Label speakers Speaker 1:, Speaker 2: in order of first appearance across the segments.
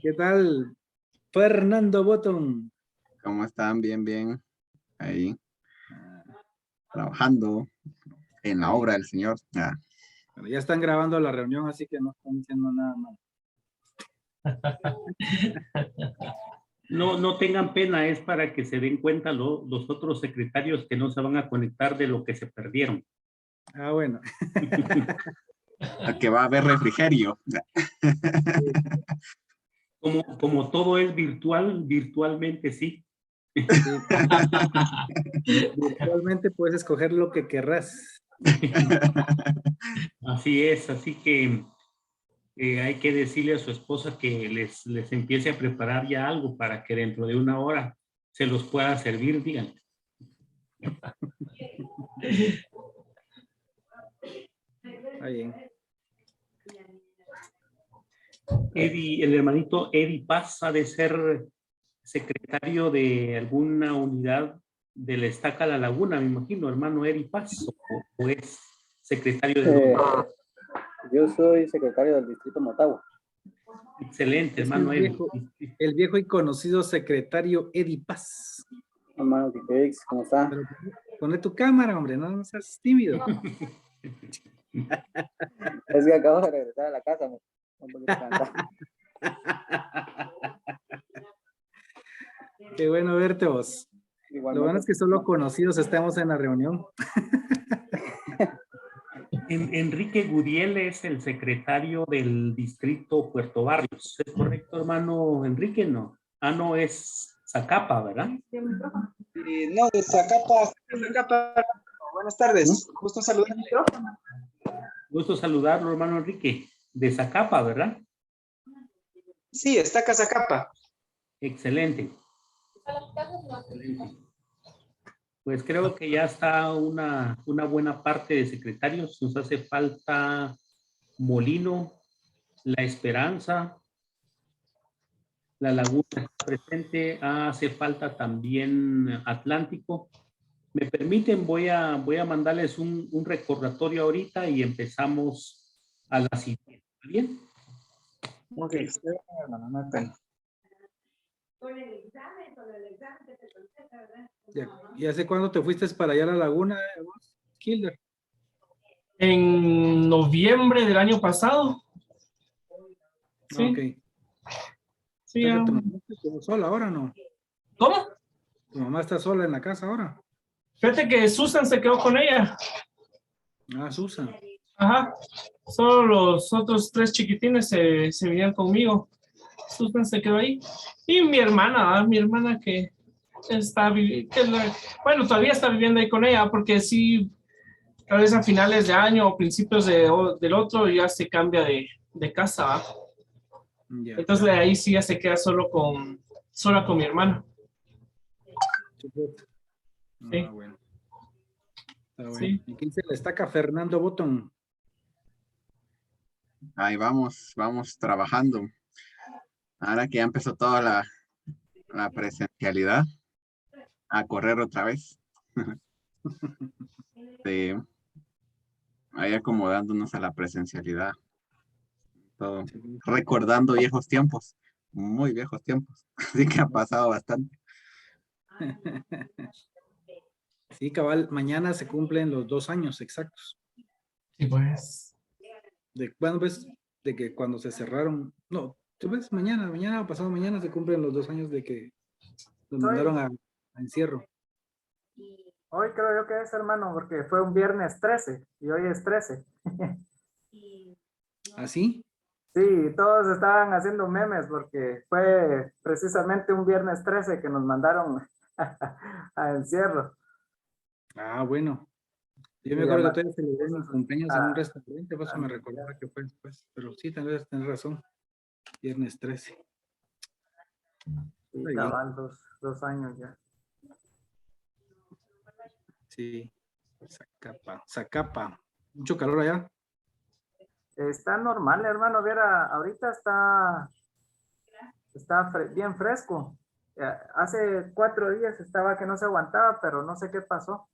Speaker 1: ¿Qué tal, Fernando Botton?
Speaker 2: ¿Cómo están? Bien, bien. Ahí, trabajando en la obra del Señor.
Speaker 1: Bueno, ya están grabando la reunión, así que no están diciendo nada más.
Speaker 3: No tengan pena, es para que se den cuenta los otros secretarios que no se van a conectar de lo que se perdieron.
Speaker 1: Ah, bueno.
Speaker 2: Que va a haber refrigerio.
Speaker 3: Como todo es virtual, virtualmente sí.
Speaker 1: Sí. Virtualmente puedes escoger lo que querrás.
Speaker 3: Así es, así que hay que decirle a su esposa que les empiece a preparar ya algo para que dentro de una hora se los pueda servir, díganle.
Speaker 1: Está bien.
Speaker 3: Eddie, el hermanito Eddie Paz ha de ser secretario de alguna unidad de la Estaca La Laguna, me imagino, hermano Eddie Paz, o es secretario de...
Speaker 4: Yo soy secretario del distrito Motagua.
Speaker 3: Excelente,
Speaker 1: Es
Speaker 3: hermano Eddie.
Speaker 1: el viejo y conocido secretario Eddie Paz.
Speaker 4: Hermano Titex, ¿cómo está?
Speaker 1: Pero pone tu cámara, hombre, no seas tímido.
Speaker 4: Es que acabo de regresar a la casa. Un poquito cansado.
Speaker 1: Qué bueno verte vos. Lo bueno es que solo conocidos estamos en la reunión.
Speaker 3: Enrique Guriel es el secretario del distrito Puerto Barrios. ¿Es correcto, hermano Enrique? No. Ah, no, es Zacapa, ¿verdad?
Speaker 5: No, de Zacapa. Buenas tardes. Gusto saludar.
Speaker 3: Gusto saludarlo, hermano Enrique. De Zacapa, ¿verdad?
Speaker 5: Sí, está Zacapa.
Speaker 3: Excelente. Pues creo que ya está una buena parte de secretarios. Nos hace falta Molino, La Esperanza, La Laguna está presente, hace falta también Atlántico. ¿Me permiten? Voy a mandarles un recordatorio ahorita y empezamos a la siguiente. ¿Está bien?
Speaker 5: Ok, no hay pena.
Speaker 1: ¿Y hace cuándo te fuiste para allá a la laguna, Kilder?
Speaker 6: En noviembre del año pasado. Sí.
Speaker 1: Ok.
Speaker 6: Sí,
Speaker 1: ¿Tu mamá está sola ahora no?
Speaker 6: ¿Cómo?
Speaker 1: ¿Tu mamá está sola en la casa ahora?
Speaker 6: Fíjate que Susan se quedó con ella.
Speaker 1: Ah, Susan.
Speaker 6: Ajá. Solo los otros 3 chiquitines se vinieron conmigo. Susan se quedó ahí. Y mi hermana que está bueno, todavía está viviendo ahí con ella, porque sí, tal vez a finales de año o principios del otro ya se cambia de casa, ¿va?
Speaker 1: Ya.
Speaker 6: Entonces ahí sí ya se queda sola con mi hermana. Sí.
Speaker 1: Ah, bueno. Está bueno.
Speaker 6: Sí.
Speaker 1: ¿Y quién se le destaca? Fernando Botton.
Speaker 2: Ahí vamos trabajando. Ahora que ya empezó toda la presencialidad, a correr otra vez. Sí. Ahí acomodándonos a la presencialidad. Todo. Recordando viejos tiempos. Muy viejos tiempos. Así que ha pasado bastante.
Speaker 1: Sí, cabal, mañana se cumplen los 2 años exactos.
Speaker 6: Sí, pues.
Speaker 1: Bueno, pues, de que cuando se cerraron, no, ¿tú ves? Mañana o pasado mañana se cumplen los 2 años de que nos mandaron a encierro.
Speaker 7: Hoy creo yo que es, hermano, porque fue un viernes 13 y hoy es 13.
Speaker 1: ¿Así?
Speaker 7: Sí, todos estaban haciendo memes porque fue precisamente un viernes 13 que nos mandaron a encierro.
Speaker 1: Ah, bueno. Yo me
Speaker 7: Sí,
Speaker 1: acuerdo que
Speaker 7: además,
Speaker 1: todavía celebré mi cumpleaños en un
Speaker 7: ah,
Speaker 1: restaurante, por eso me recordaba que fue después. Pero sí, tal vez tenés razón. Viernes 13.
Speaker 7: sí,
Speaker 1: Está bien.
Speaker 7: cabal, 2 años ya.
Speaker 1: Sí. Zacapa. Mucho calor allá.
Speaker 7: Está normal, hermano, viera, ahorita está bien fresco. Hace 4 días estaba que no se aguantaba, pero no sé qué pasó.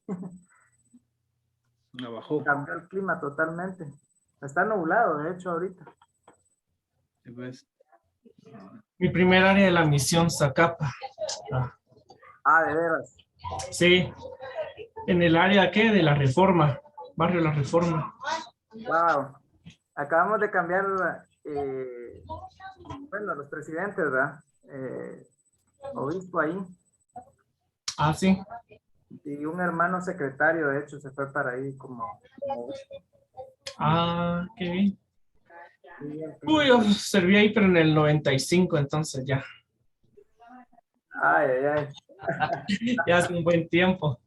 Speaker 1: Abajo.
Speaker 7: Cambió el clima totalmente. Está nublado, de hecho, ahorita.
Speaker 1: Sí, pues.
Speaker 6: Mi primer área de la misión, Zacapa.
Speaker 7: Ah, de veras.
Speaker 6: Sí, en el área ¿qué? De la Reforma, barrio La Reforma.
Speaker 7: Wow. Acabamos de cambiar, bueno, los presidentes, ¿verdad? Obispo ahí.
Speaker 6: Ah, sí.
Speaker 7: Y un hermano secretario, de hecho, se fue para ahí como
Speaker 6: Ah, qué bien.
Speaker 7: bien.
Speaker 6: Uy, yo serví ahí, pero en el 95, entonces ya.
Speaker 7: Ay, ay, ay.
Speaker 6: Ya hace un buen tiempo.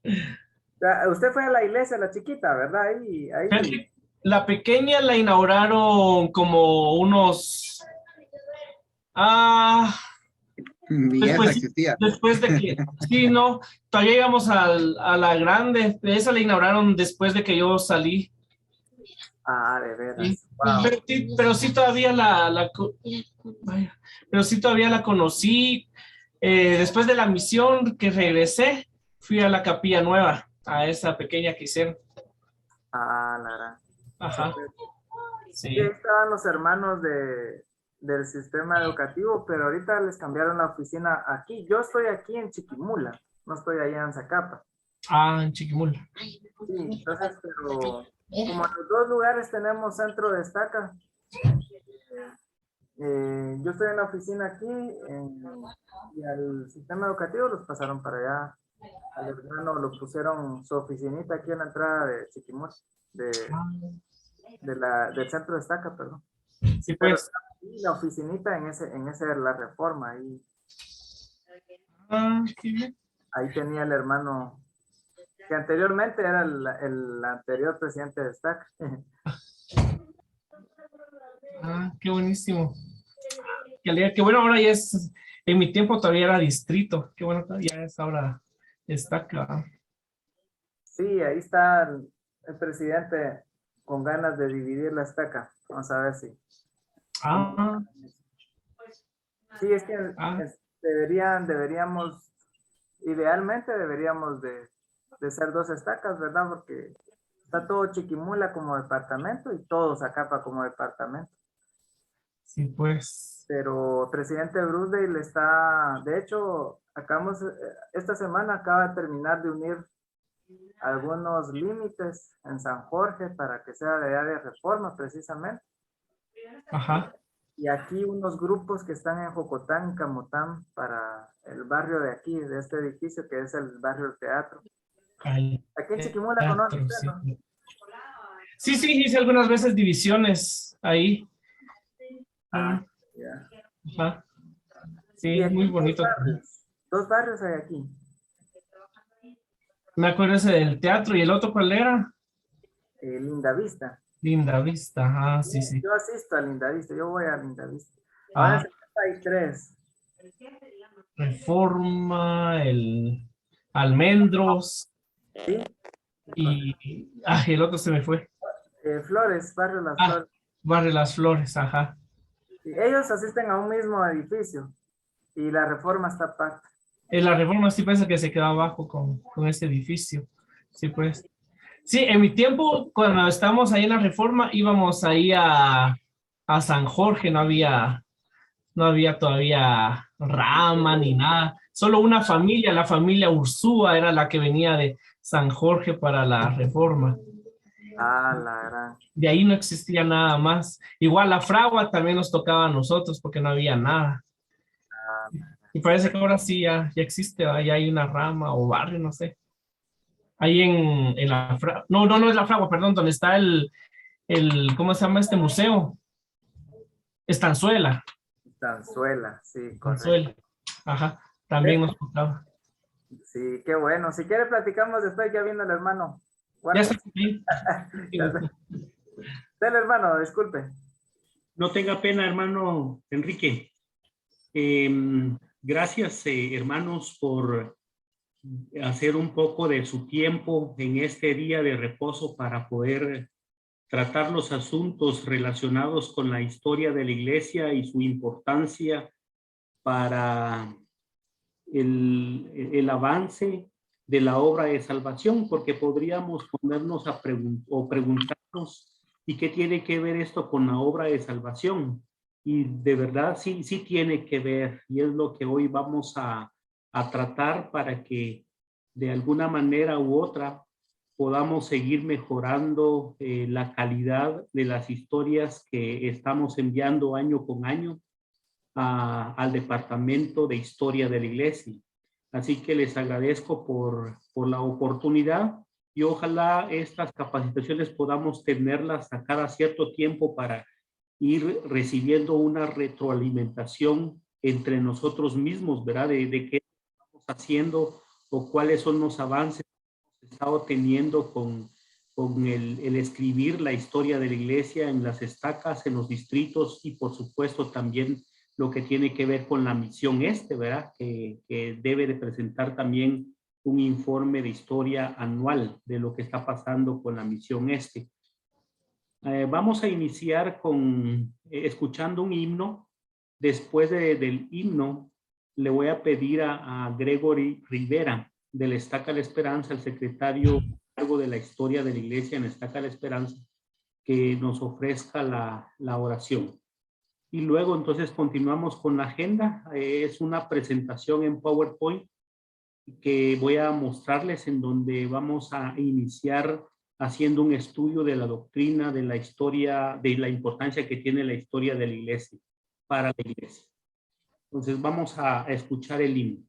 Speaker 7: Usted fue a la iglesia, la chiquita, ¿verdad? Ahí.
Speaker 6: La pequeña la inauguraron como unos... Ah,
Speaker 2: Ni esa
Speaker 6: después,
Speaker 2: existía.
Speaker 6: después de que... Sí, no, todavía íbamos a la grande. Esa la inauguraron después de que yo salí.
Speaker 7: Ah, de veras.
Speaker 6: Sí,
Speaker 7: Wow.
Speaker 6: pero sí todavía vaya, pero sí todavía la conocí. Después de la misión que regresé, fui a la Capilla Nueva, a esa pequeña que hicieron.
Speaker 7: Ah, la verdad.
Speaker 6: Ajá,
Speaker 7: Sí,
Speaker 6: sí.
Speaker 7: ahí estaban los hermanos del sistema educativo, pero ahorita les cambiaron la oficina aquí. Yo estoy aquí en Chiquimula, no estoy allá en Zacapa.
Speaker 6: Ah, en Chiquimula.
Speaker 7: Sí, entonces, pero como en los dos lugares tenemos centro de estaca, yo estoy en la oficina aquí y al sistema educativo los pasaron para allá. Al hermano lo pusieron su oficinita aquí en la entrada de Chiquimula, del centro de estaca, perdón.
Speaker 6: Sí,
Speaker 7: Pero
Speaker 6: pues.
Speaker 7: la oficinita en ese la Reforma,
Speaker 6: Ah, qué bien.
Speaker 7: ahí tenía el hermano que anteriormente era el anterior presidente de STAC.
Speaker 6: Ah, qué buenísimo. Qué bueno, ahora ya es, en mi tiempo todavía era distrito. Qué bueno, ya es ahora está acá.
Speaker 7: Sí, ahí está el presidente con ganas de dividir la estaca. Vamos a ver si.
Speaker 6: Ah,
Speaker 7: Sí, es que
Speaker 6: ah,
Speaker 7: idealmente deberíamos de ser dos estacas, ¿verdad? Porque está todo Chiquimula como departamento y todo Zacapa como departamento.
Speaker 6: sí, pues.
Speaker 7: Pero presidente Brusdale está, de hecho, esta semana acaba de terminar de unir algunos límites en San Jorge para que sea de área de reforma precisamente.
Speaker 6: Ajá.
Speaker 7: Y aquí unos grupos que están en Jocotán, Camotán, para el barrio de aquí, de este edificio que es el barrio del teatro.
Speaker 6: Ahí.
Speaker 7: Aquí en Chiquimula conoce usted,
Speaker 6: Sí.
Speaker 7: ¿no?
Speaker 6: Sí, sí, hice algunas veces divisiones ahí.
Speaker 7: Ah, ya.
Speaker 6: Ajá. Sí,
Speaker 7: Y aquí
Speaker 6: muy bonito.
Speaker 7: dos barrios hay aquí.
Speaker 6: Me acuerdo ese del teatro. ¿Y el otro cuál era?
Speaker 7: Linda Vista.
Speaker 6: Linda Vista. Ah, sí, sí.
Speaker 7: Yo asisto a Linda Vista, yo voy a Linda Vista.
Speaker 6: Ah.
Speaker 7: Ahora hay tres.
Speaker 6: Reforma, el Almendros.
Speaker 7: ¿Sí?
Speaker 6: Y el otro se me fue.
Speaker 7: Flores, barrio Las
Speaker 6: Ah,
Speaker 7: Flores.
Speaker 6: Barrio Las Flores, ajá.
Speaker 7: Y ellos asisten a un mismo edificio y la reforma está aparte.
Speaker 6: En la Reforma sí parece que se quedó abajo con ese edificio. Sí, pues. Sí, en mi tiempo, cuando estábamos ahí en la Reforma, íbamos ahí a San Jorge, no había todavía rama ni nada. Solo una familia, la familia Ursúa, era la que venía de San Jorge para la Reforma.
Speaker 7: Ah, la gran.
Speaker 6: De ahí no existía nada más. Igual la fragua también nos tocaba a nosotros porque no había nada. Y parece que ahora sí ya existe, ahí hay una rama o barrio, no sé. Ahí en la fragua, no es la fragua, perdón, donde está ¿cómo se llama este museo? Estanzuela.
Speaker 7: Estanzuela, sí, correcto.
Speaker 6: Estanzuela, ajá, también nos tocaba.
Speaker 7: Sí, qué bueno. Si quiere platicamos después, ya viene el hermano.
Speaker 6: Ya está aquí.
Speaker 7: Dale, hermano, disculpe.
Speaker 3: No tenga pena, hermano Enrique. Gracias, hermanos, por hacer un poco de su tiempo en este día de reposo para poder tratar los asuntos relacionados con la historia de la iglesia y su importancia para el avance de la obra de salvación, porque podríamos ponernos a preguntarnos, ¿y qué tiene que ver esto con la obra de salvación? Y de verdad sí, sí tiene que ver, y es lo que hoy vamos a tratar para que de alguna manera u otra podamos seguir mejorando la calidad de las historias que estamos enviando año con año al Departamento de Historia de la Iglesia. Así que les agradezco por la oportunidad y ojalá estas capacitaciones podamos tenerlas a cada cierto tiempo para ir recibiendo una retroalimentación entre nosotros mismos, ¿verdad? De qué estamos haciendo o cuáles son los avances que hemos estado teniendo con el escribir la historia de la iglesia en las estacas, en los distritos y por supuesto también lo que tiene que ver con la misión ¿verdad? Que debe de presentar también un informe de historia anual de lo que está pasando con la misión vamos a iniciar con escuchando un himno. Después del himno, le voy a pedir a Gregory Rivera, del Estaca La Esperanza, el secretario a cargo de la historia de la iglesia en Estaca La Esperanza, que nos ofrezca la oración. Y luego entonces continuamos con la agenda. Es una presentación en PowerPoint que voy a mostrarles en donde vamos a iniciar haciendo un estudio de la doctrina, de la historia, de la importancia que tiene la historia de la iglesia para la iglesia. Entonces vamos a escuchar el himno.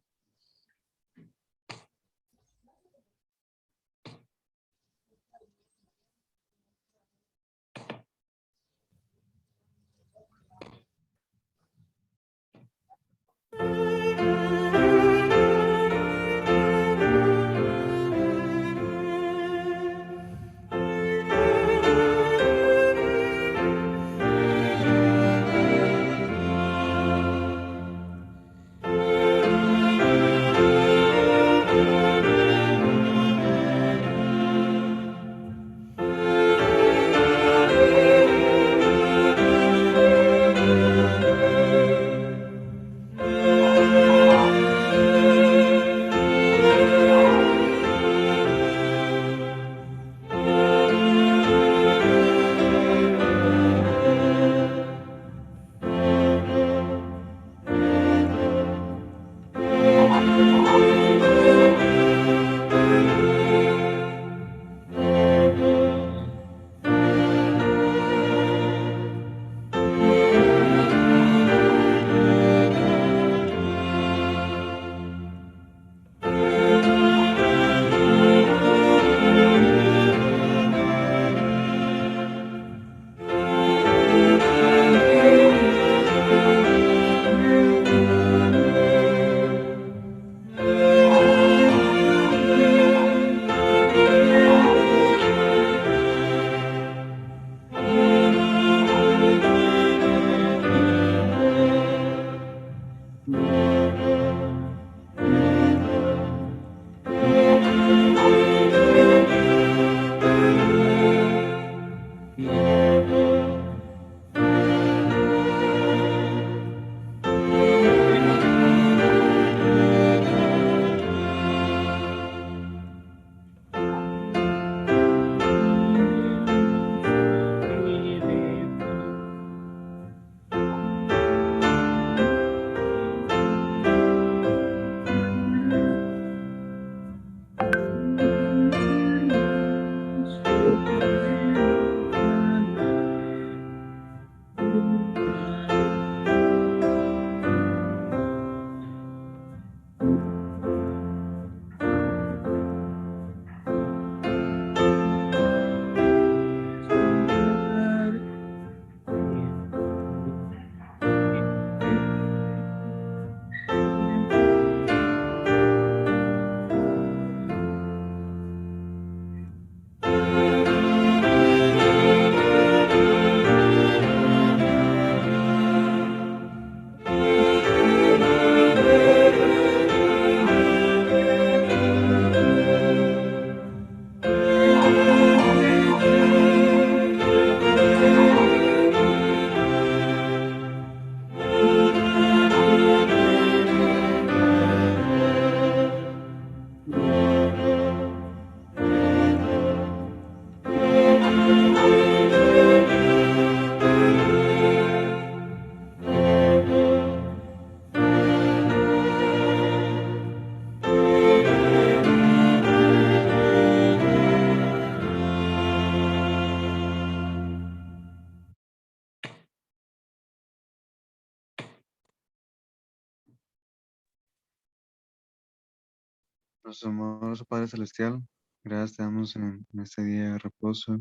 Speaker 8: Nuestro amoroso Padre Celestial, gracias te damos en este día de reposo,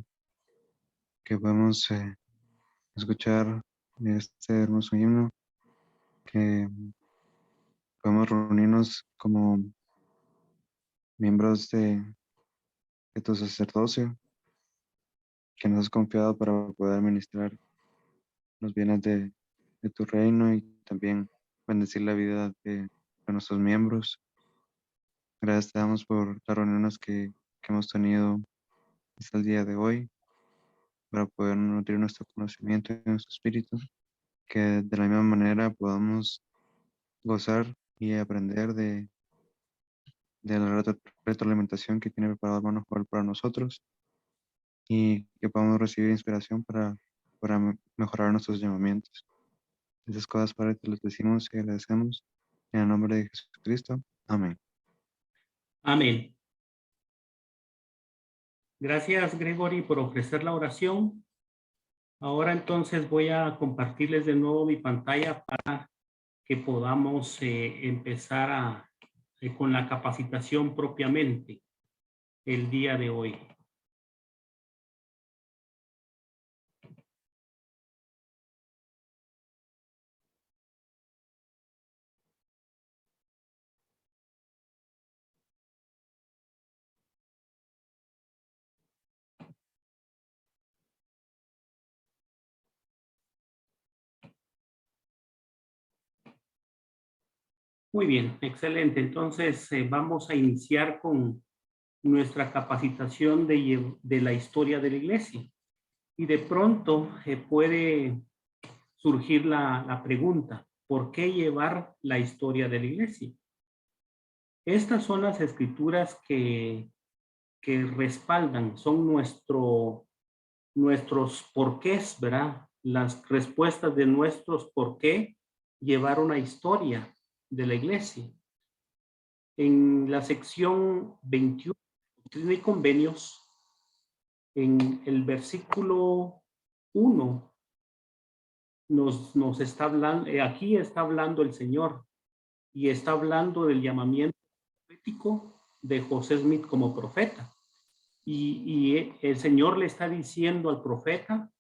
Speaker 8: que podemos escuchar este hermoso himno, que podemos reunirnos como miembros de tu sacerdocio, que nos has confiado para poder administrar los bienes de tu reino y también bendecir la vida de nuestros miembros. Gracias te damos por las reuniones que hemos tenido hasta el día de hoy, para poder nutrir nuestro conocimiento y nuestro espíritu, que de la misma manera podamos gozar y aprender de la retroalimentación que tiene preparado hermano Joel para nosotros, y que podamos recibir inspiración para mejorar nuestros llamamientos. Esas cosas, Padre, te las decimos y agradecemos en el nombre de Jesucristo. Amén.
Speaker 3: Amén. Gracias, Gregory, por ofrecer la oración. Ahora entonces voy a compartirles de nuevo mi pantalla para que podamos empezar con la capacitación propiamente el día de hoy. Muy bien, excelente. Entonces vamos a iniciar con nuestra capacitación de la historia de la iglesia. Y de pronto puede surgir la pregunta, ¿por qué llevar la historia de la iglesia? Estas son las escrituras que respaldan, son nuestros porqués, ¿verdad? Las respuestas de nuestros por qué llevar una historia de la iglesia. En la sección 21, Doctrina y Convenios, en el versículo 1, nos está hablando, aquí está hablando el Señor y está hablando del llamamiento profético de José Smith como profeta. Y el Señor le está diciendo al profeta,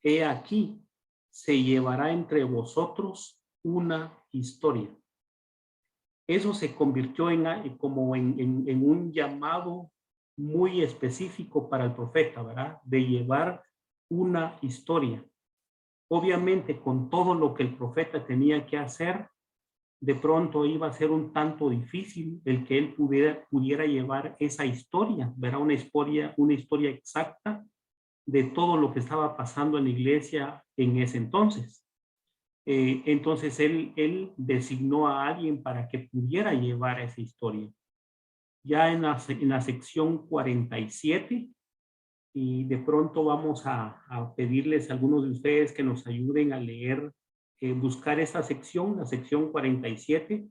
Speaker 3: he aquí, se llevará entre vosotros una historia. Eso se convirtió como en un llamado muy específico para el profeta, ¿verdad? De llevar una historia. Obviamente, con todo lo que el profeta tenía que hacer, de pronto iba a ser un tanto difícil el que él pudiera llevar esa historia, ¿verdad? Una historia exacta de todo lo que estaba pasando en la iglesia en ese entonces. Entonces él designó a alguien para que pudiera llevar esa historia. Ya en la sección 47, y de pronto vamos a pedirles a algunos de ustedes que nos ayuden a leer, buscar esa sección, la sección 47,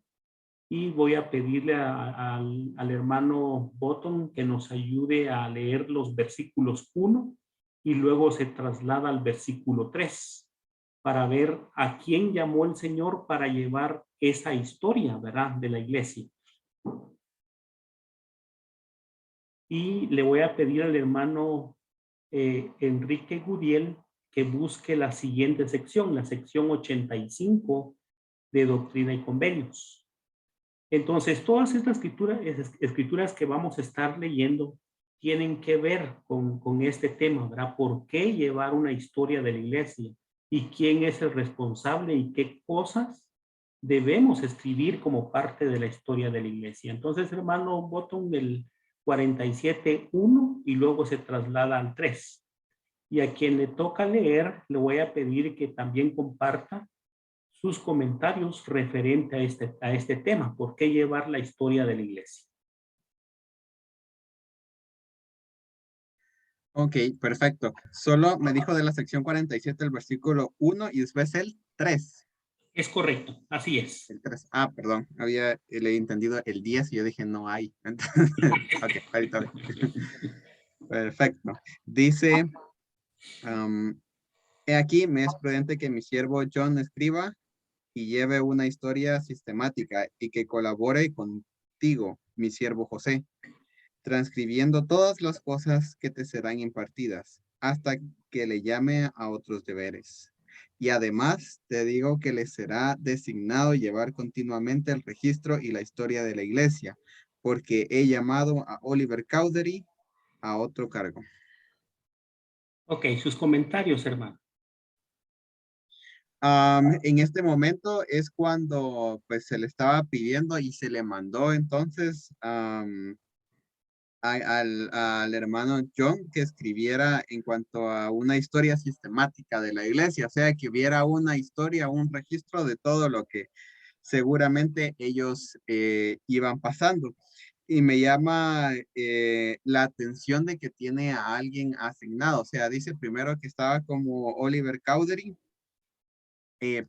Speaker 3: y voy a pedirle al hermano Botton que nos ayude a leer los versículos 1 y luego se traslada al versículo 3 para ver a quién llamó el Señor para llevar esa historia, ¿verdad?, de la iglesia. Y le voy a pedir al hermano Enrique Gudiel que busque la siguiente sección, la sección 85 de Doctrina y Convenios. Entonces, todas estas escrituras que vamos a estar leyendo tienen que ver con este tema, ¿verdad? ¿Por qué llevar una historia de la iglesia? ¿Y quién es el responsable? ¿Y qué cosas debemos escribir como parte de la historia de la iglesia? Entonces, hermano Botton, del 47.1 y luego se traslada al 3. Y a quien le toca leer, le voy a pedir que también comparta sus comentarios referente a este tema. ¿Por qué llevar la historia de la iglesia?
Speaker 2: Ok, perfecto. Solo me dijo de la sección 47 el versículo 1 y después el 3.
Speaker 3: Es correcto, así es.
Speaker 2: El 3. Ah, perdón, había entendido el 10 y yo dije no hay. Entonces, ok, ahorita. Perfecto. Dice, he aquí me es prudente que mi siervo John escriba y lleve una historia sistemática y que colabore con contigo, mi siervo José, transcribiendo todas las cosas que te serán impartidas, hasta que le llame a otros deberes. Y además te digo que le será designado llevar continuamente el registro y la historia de la iglesia, porque he llamado a Oliver Cowdery a otro cargo.
Speaker 3: Ok, sus comentarios, hermano.
Speaker 2: En este momento es cuando pues se le estaba pidiendo y se le mandó entonces al hermano John que escribiera en cuanto a una historia sistemática de la iglesia, o sea, que hubiera una historia, un registro de todo lo que seguramente ellos iban pasando. Y me llama la atención de que tiene a alguien asignado, o sea, dice primero que estaba como Oliver Cowdery,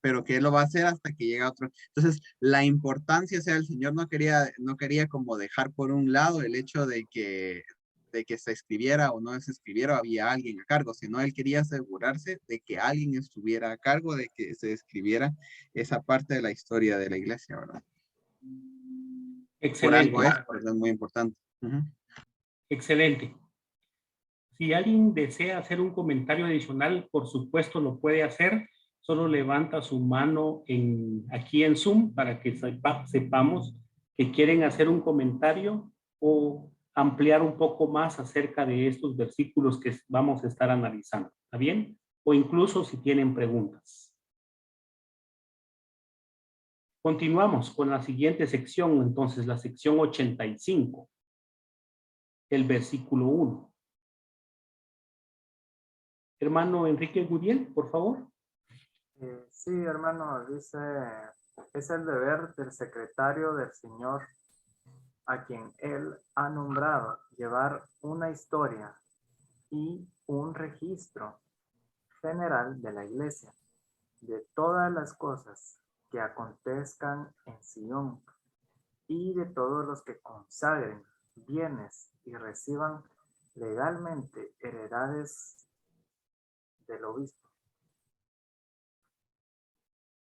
Speaker 2: pero que él lo va a hacer hasta que llegue otro. Entonces, la importancia, o sea, el Señor no quería como dejar por un lado el hecho de que se escribiera o no se escribiera, había alguien a cargo, sino él quería asegurarse de que alguien estuviera a cargo de que se escribiera esa parte de la historia de la iglesia, ¿verdad?
Speaker 3: Excelente.
Speaker 2: Por algo es muy importante.
Speaker 3: Excelente. Si alguien desea hacer un comentario adicional, por supuesto lo puede hacer. Solo levanta su mano aquí en Zoom para que sepamos que quieren hacer un comentario o ampliar un poco más acerca de estos versículos que vamos a estar analizando. ¿Está bien? O incluso si tienen preguntas. Continuamos con la siguiente sección, entonces la sección 85, el versículo 1. Hermano Enrique Guriel, por favor.
Speaker 7: Sí, hermano, dice, es el deber del secretario del Señor a quien él ha nombrado llevar una historia y un registro general de la iglesia, de todas las cosas que acontezcan en Sion y de todos los que consagren bienes y reciban legalmente heredades del obispo.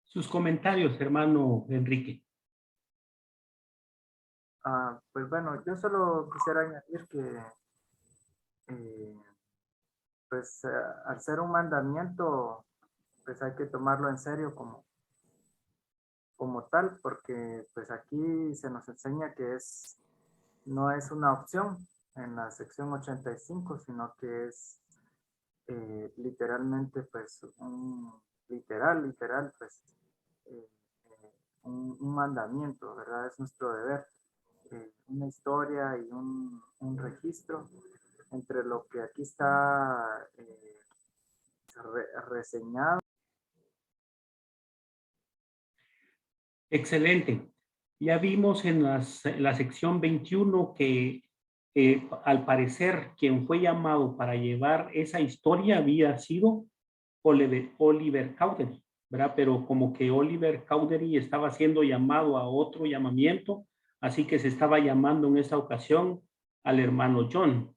Speaker 3: Sus comentarios, hermano Enrique.
Speaker 7: Pues bueno, yo solo quisiera añadir que pues al ser un mandamiento, pues hay que tomarlo en serio como tal, porque pues aquí se nos enseña que no es una opción en la sección 85, sino que es literalmente pues literal, pues un mandamiento, ¿verdad? Es nuestro deber. Una historia y un registro entre lo que aquí está reseñado.
Speaker 3: Excelente. Ya vimos en la sección 21 que al parecer quien fue llamado para llevar esa historia había sido Oliver Cowdery, ¿verdad? Pero como que Oliver Cowdery estaba siendo llamado a otro llamamiento, así que se estaba llamando en esta ocasión al hermano John.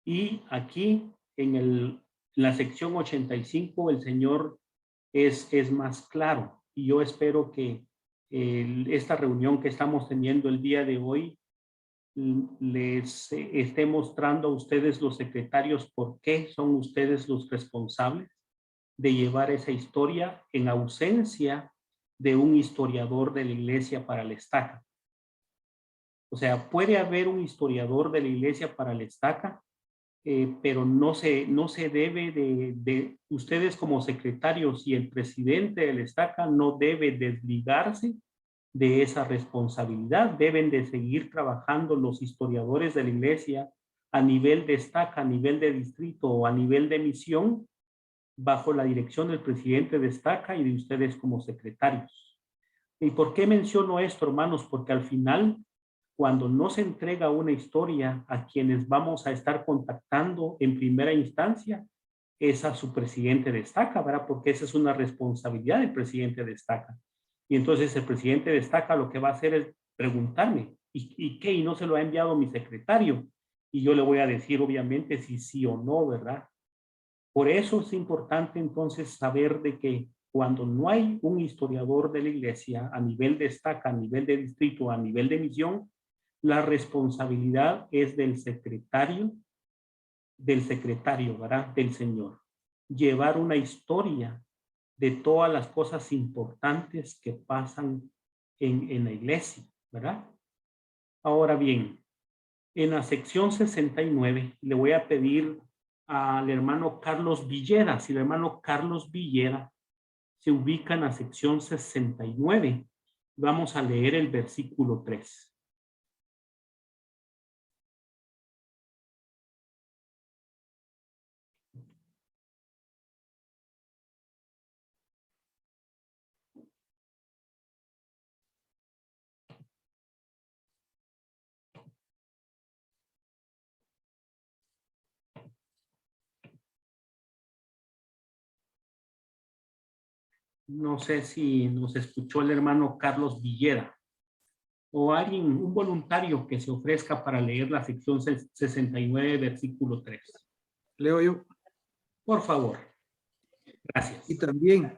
Speaker 3: Y aquí en la sección 85 el Señor es más claro. Y yo espero que esta reunión que estamos teniendo el día de hoy les esté mostrando a ustedes los secretarios por qué son ustedes los responsables de llevar esa historia en ausencia de un historiador de la iglesia para la estaca. O sea, puede haber un historiador de la iglesia para la estaca, pero no se debe de ustedes como secretarios y el presidente de la estaca no debe desligarse de esa responsabilidad. Deben de seguir trabajando los historiadores de la iglesia a nivel de estaca, a nivel de distrito o a nivel de misión, bajo la dirección del presidente de estaca y de ustedes como secretarios. ¿Y por qué menciono esto, hermanos? Porque al final, cuando no se entrega una historia a quienes vamos a estar contactando en primera instancia, es a su presidente de estaca, ¿verdad? Porque esa es una responsabilidad del presidente de estaca. Y entonces el presidente de estaca lo que va a hacer es preguntarme, ¿y qué? ¿Y no se lo ha enviado mi secretario? Y yo le voy a decir, obviamente, si sí o no, ¿verdad? Por eso es importante entonces saber de que cuando no hay un historiador de la iglesia a nivel de estaca, a nivel de distrito, a nivel de misión, la responsabilidad es del secretario, ¿verdad? Del Señor. Llevar una historia de todas las cosas importantes que pasan en la iglesia, ¿verdad? Ahora bien, en la sección 69 le voy a pedir al hermano Carlos Villera, si el hermano Carlos Villera se ubica en la sección 69, vamos a leer el versículo 3. No sé si nos escuchó el hermano Carlos Villera o alguien, un voluntario que se ofrezca para leer la sección 69, versículo 3.
Speaker 1: Leo yo.
Speaker 3: Por favor. Gracias.
Speaker 1: Y también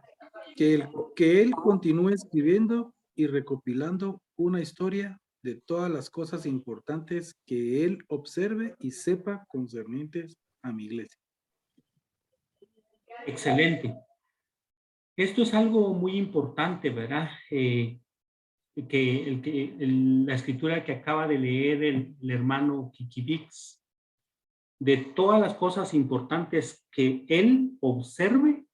Speaker 1: que él continúe escribiendo y recopilando una historia de todas las cosas importantes que él observe y sepa concernientes a mi iglesia.
Speaker 3: Excelente. Esto es algo muy importante, ¿verdad? La escritura que acaba de leer el hermano Kikibix, de todas las cosas importantes que él observe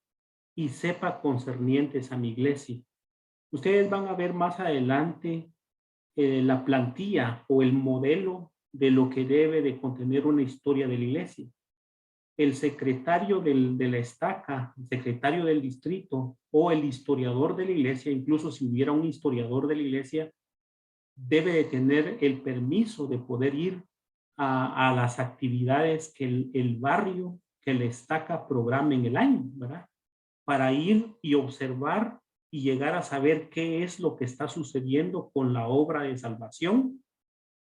Speaker 3: y sepa concernientes a mi iglesia. Ustedes van a ver más adelante la plantilla o el modelo de lo que debe de contener una historia de la iglesia. El secretario de la estaca, el secretario del distrito o el historiador de la iglesia, incluso si hubiera un historiador de la iglesia, debe de tener el permiso de poder ir a las actividades que el barrio, que la estaca programa en el año, ¿verdad? Para ir y observar y llegar a saber qué es lo que está sucediendo con la obra de salvación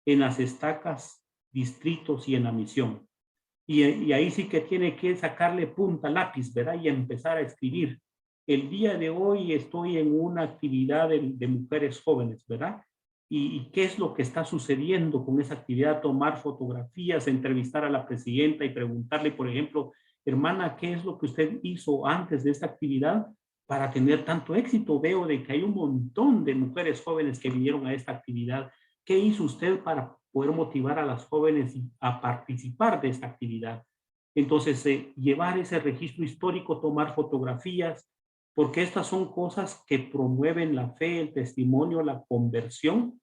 Speaker 3: en las estacas, distritos y en la misión. Y ahí sí que tiene que sacarle punta lápiz, ¿verdad? Y empezar a escribir. El día de hoy estoy en una actividad de mujeres jóvenes, ¿verdad? Y qué es lo que está sucediendo con esa actividad, tomar fotografías, entrevistar a la presidenta y preguntarle, por ejemplo, hermana, ¿qué es lo que usted hizo antes de esta actividad para tener tanto éxito? Veo de que hay un montón de mujeres jóvenes que vinieron a esta actividad. ¿Qué hizo usted para poder motivar a las jóvenes a participar de esta actividad? Entonces, llevar ese registro histórico, tomar fotografías, porque estas son cosas que promueven la fe, el testimonio, la conversión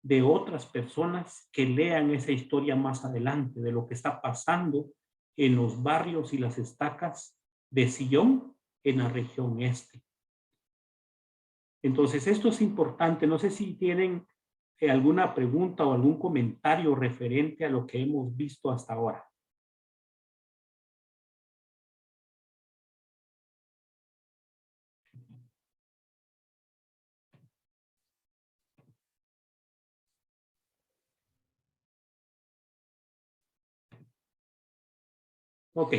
Speaker 3: de otras personas que lean esa historia más adelante de lo que está pasando en los barrios y las estacas de Sion en la región este. Entonces, esto es importante. No sé si tienen alguna pregunta o algún comentario referente a lo que hemos visto hasta ahora. Ok.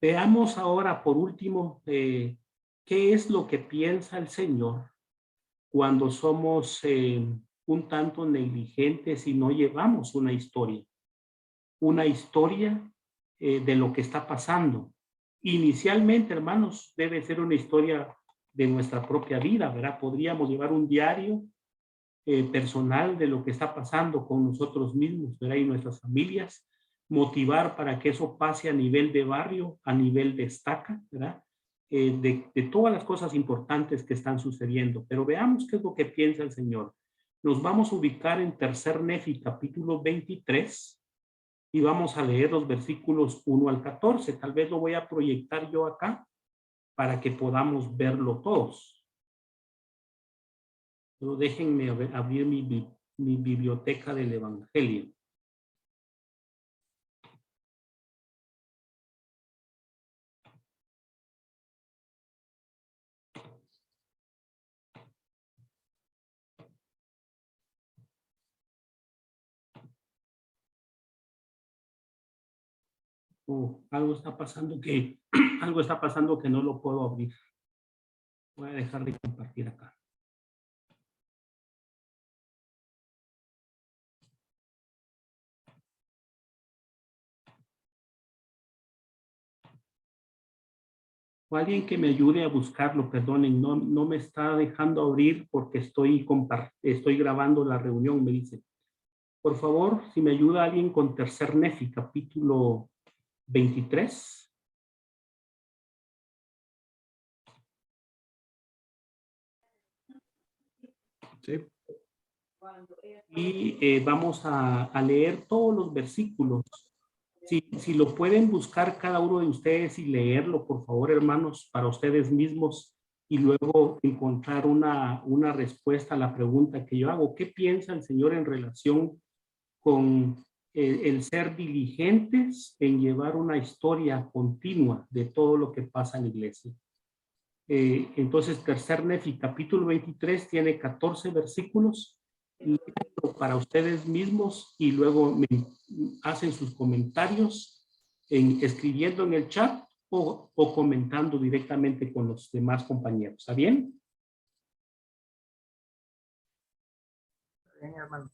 Speaker 3: Veamos ahora, por último, qué es lo que piensa el Señor cuando somos un tanto negligentes y no llevamos una historia de lo que está pasando. Inicialmente, hermanos, debe ser una historia de nuestra propia vida, ¿verdad? Podríamos llevar un diario personal de lo que está pasando con nosotros mismos, ¿verdad? Y nuestras familias, motivar para que eso pase a nivel de barrio, a nivel de estaca, ¿verdad? De todas las cosas importantes que están sucediendo. Pero veamos qué es lo que piensa el Señor. Nos vamos a ubicar en Tercer Nefi, capítulo 23, y vamos a leer los versículos 1 al 14. Tal vez lo voy a proyectar yo acá para que podamos verlo todos. Pero déjenme abrir mi biblioteca del Evangelio. Algo está pasando que Algo está pasando que no lo puedo abrir. Voy a dejar de compartir acá. O alguien que me ayude a buscarlo, perdonen, no me está dejando abrir porque estoy grabando la reunión, me dice. Por favor, si me ayuda alguien con Tercer Nefi, capítulo 23.
Speaker 1: Sí.
Speaker 3: Y vamos a leer todos los versículos. Si lo pueden buscar cada uno de ustedes y leerlo, por favor, hermanos, para ustedes mismos, y luego encontrar una respuesta a la pregunta que yo hago. ¿Qué piensa el Señor en relación con el ser diligentes en llevar una historia continua de todo lo que pasa en la iglesia? Entonces, Tercer Nefi, capítulo 23, tiene 14 versículos. Léanlo para ustedes mismos y luego me hacen sus comentarios escribiendo en el chat o comentando directamente con los demás compañeros. ¿Está bien?
Speaker 7: Bien, hermano.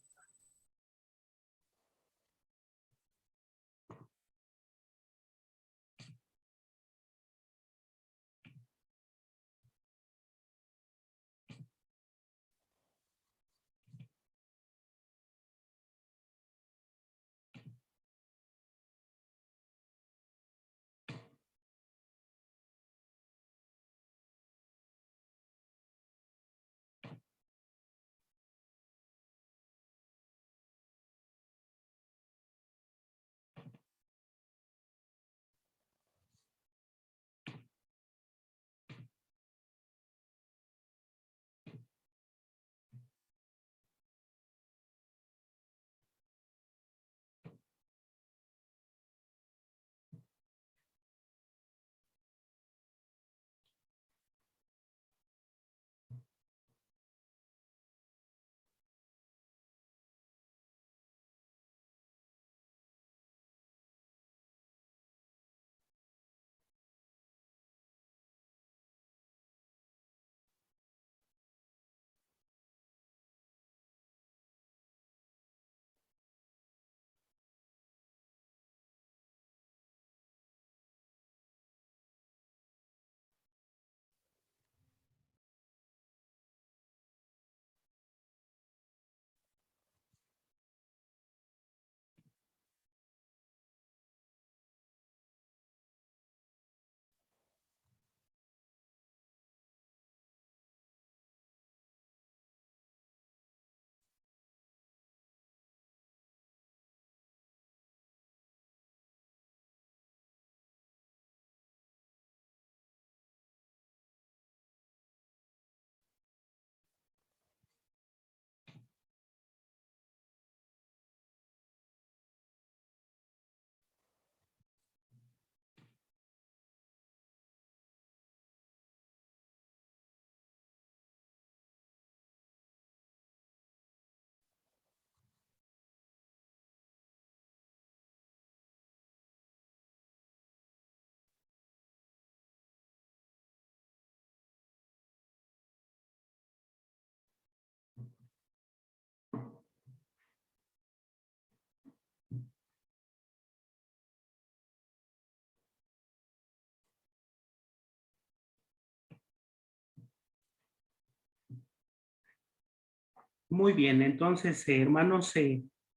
Speaker 3: Muy bien, entonces, hermanos,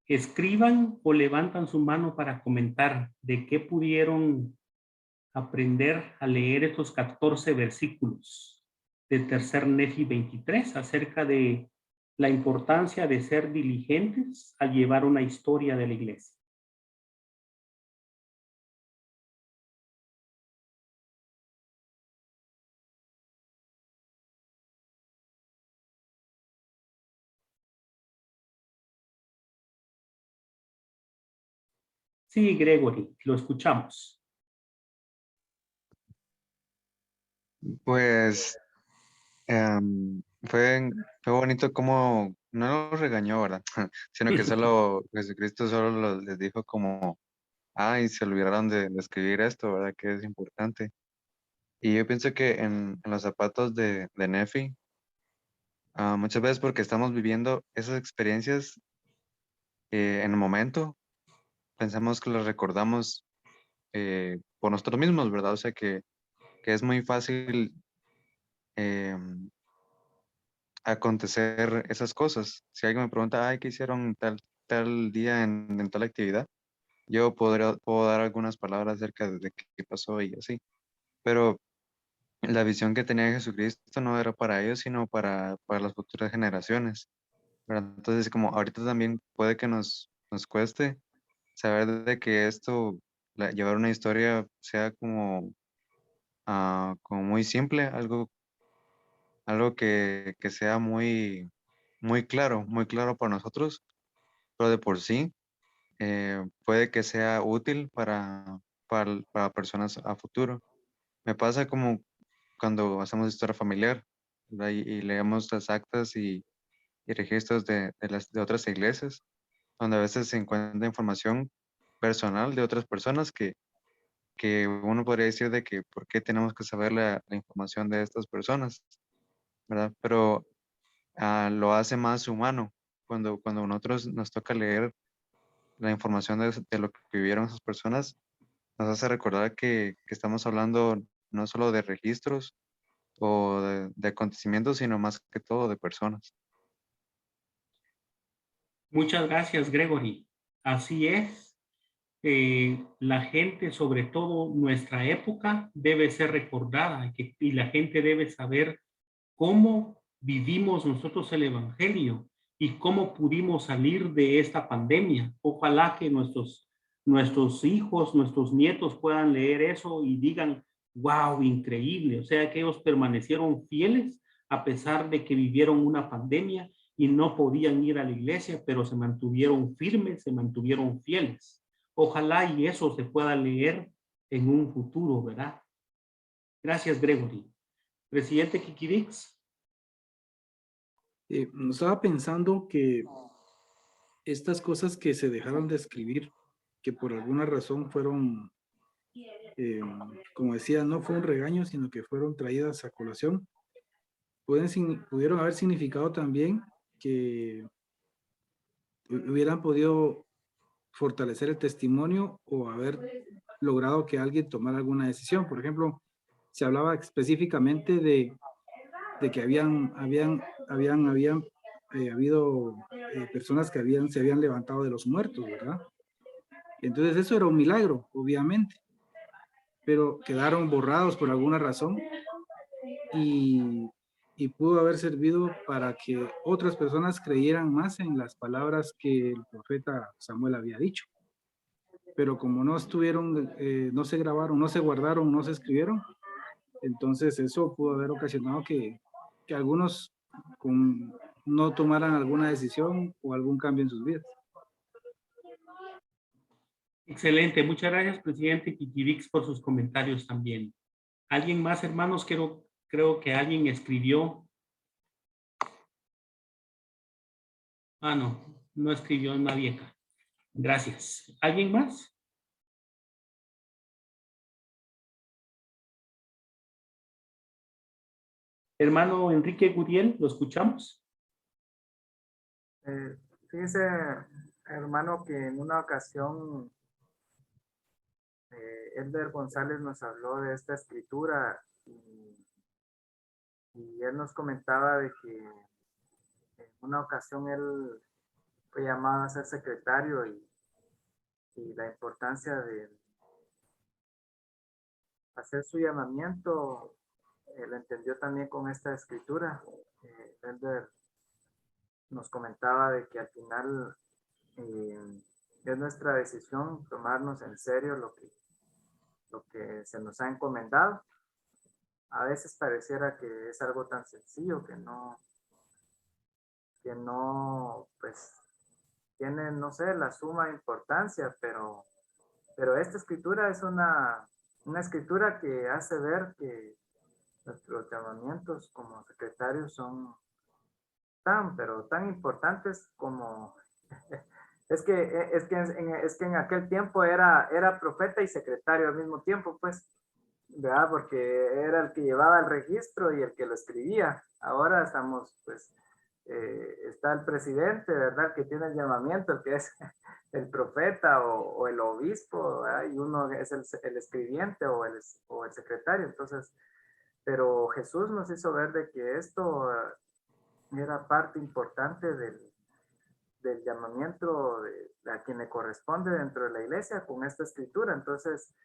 Speaker 3: escriban o levantan su mano para comentar de qué pudieron aprender a leer estos 14 versículos de Tercer Nefi 23 acerca de la importancia de ser diligentes al llevar una historia de la iglesia. Sí, Gregory, lo escuchamos.
Speaker 8: Pues fue bonito como no los regañó, ¿verdad? Sino que solo Jesucristo solo les dijo como, ay, se olvidaron de escribir esto, ¿verdad? Que es importante. Y yo pienso que en los zapatos de Nefi, muchas veces porque estamos viviendo esas experiencias en el momento, pensamos que las recordamos por nosotros mismos, ¿verdad? O sea que es muy fácil eh, acontecer esas cosas. Si alguien me pregunta, ay, ¿qué hicieron tal día en tal actividad? Yo puedo dar algunas palabras acerca de qué pasó y así. Pero la visión que tenía Jesucristo no era para ellos, sino para las futuras generaciones, ¿verdad? Entonces, como ahorita también puede que nos cueste saber de que esto, llevar una historia sea como muy simple, algo que sea muy claro para nosotros, pero de por sí puede que sea útil para personas a futuro. Me pasa como cuando hacemos historia familiar, ¿verdad? Y leemos las actas y registros de otras iglesias, donde a veces se encuentra información personal de otras personas que uno podría decir de que por qué tenemos que saber la información de estas personas, ¿verdad? Pero lo hace más humano cuando a nosotros nos toca leer la información de lo que vivieron esas personas, nos hace recordar que estamos hablando no solo de registros o de acontecimientos, sino más que todo de personas.
Speaker 3: Muchas gracias, Gregory. Así es. La gente, sobre todo nuestra época, debe ser recordada y la gente debe saber cómo vivimos nosotros el Evangelio y cómo pudimos salir de esta pandemia. Ojalá que nuestros hijos, nuestros nietos puedan leer eso y digan, wow, increíble. O sea, que ellos permanecieron fieles a pesar de que vivieron una pandemia y no podían ir a la iglesia, pero se mantuvieron firmes, se mantuvieron fieles. Ojalá y eso se pueda leer en un futuro, ¿verdad? Gracias, Gregory. Presidente Kikirix.
Speaker 1: Estaba pensando que estas cosas que se dejaron de escribir, que por alguna razón fueron, como decía, no fue un regaño, sino que fueron traídas a colación, pudieron haber significado también que hubieran podido fortalecer el testimonio o haber logrado que alguien tomara alguna decisión. Por ejemplo, se hablaba específicamente de que habían habido personas que se habían levantado de los muertos, ¿verdad? Entonces eso era un milagro, obviamente, pero quedaron borrados por alguna razón y pudo haber servido para que otras personas creyeran más en las palabras que el profeta Samuel había dicho. Pero como no estuvieron, no se grabaron, no se guardaron, no se escribieron, entonces eso pudo haber ocasionado que algunos no tomaran alguna decisión o algún cambio en sus vidas.
Speaker 3: Excelente, muchas gracias, presidente Kikirix, por sus comentarios también. ¿Alguien más, hermanos? Creo que alguien escribió. No escribió nadie acá. Gracias. ¿Alguien más? Hermano Enrique Guriel, ¿lo escuchamos?
Speaker 7: Fíjese, hermano, que en una ocasión Elder González nos habló de esta escritura y él nos comentaba de que en una ocasión él fue llamado a ser secretario y la importancia de hacer su llamamiento, lo entendió también con esta escritura. Elder nos comentaba de que al final es nuestra decisión tomarnos en serio lo que se nos ha encomendado. A veces pareciera que es algo tan sencillo que no, pues, tiene, no sé, la suma importancia, pero esta escritura es una escritura que hace ver que nuestros llamamientos como secretarios son pero tan importantes como es que en aquel tiempo era profeta y secretario al mismo tiempo, pues, ¿verdad? Porque era el que llevaba el registro y el que lo escribía. Ahora estamos, pues, está el presidente, ¿verdad? Que tiene el llamamiento, el que es el profeta o el obispo, ¿verdad? Y uno es el escribiente o el secretario. Entonces, pero Jesús nos hizo ver de que esto era parte importante del llamamiento a quien le corresponde dentro de la iglesia con esta escritura. Entonces,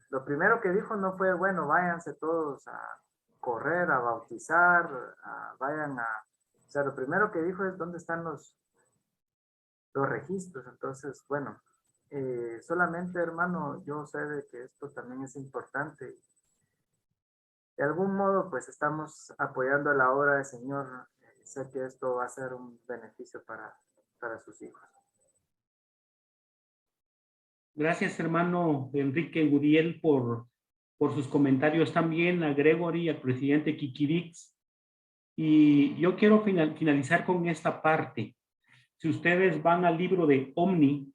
Speaker 7: lo primero que dijo no fue, bueno, váyanse todos a correr, a bautizar, vayan a... O sea, lo primero que dijo es dónde están los registros. Entonces, bueno, solamente, hermano, yo sé de que esto también es importante. De algún modo, pues estamos apoyando la obra del Señor. Sé que esto va a ser un beneficio para sus hijos.
Speaker 3: Gracias, hermano Enrique Guriel, por sus comentarios también, a Gregory, al presidente Kikirix. Y yo quiero finalizar con esta parte. Si ustedes van al libro de Omni,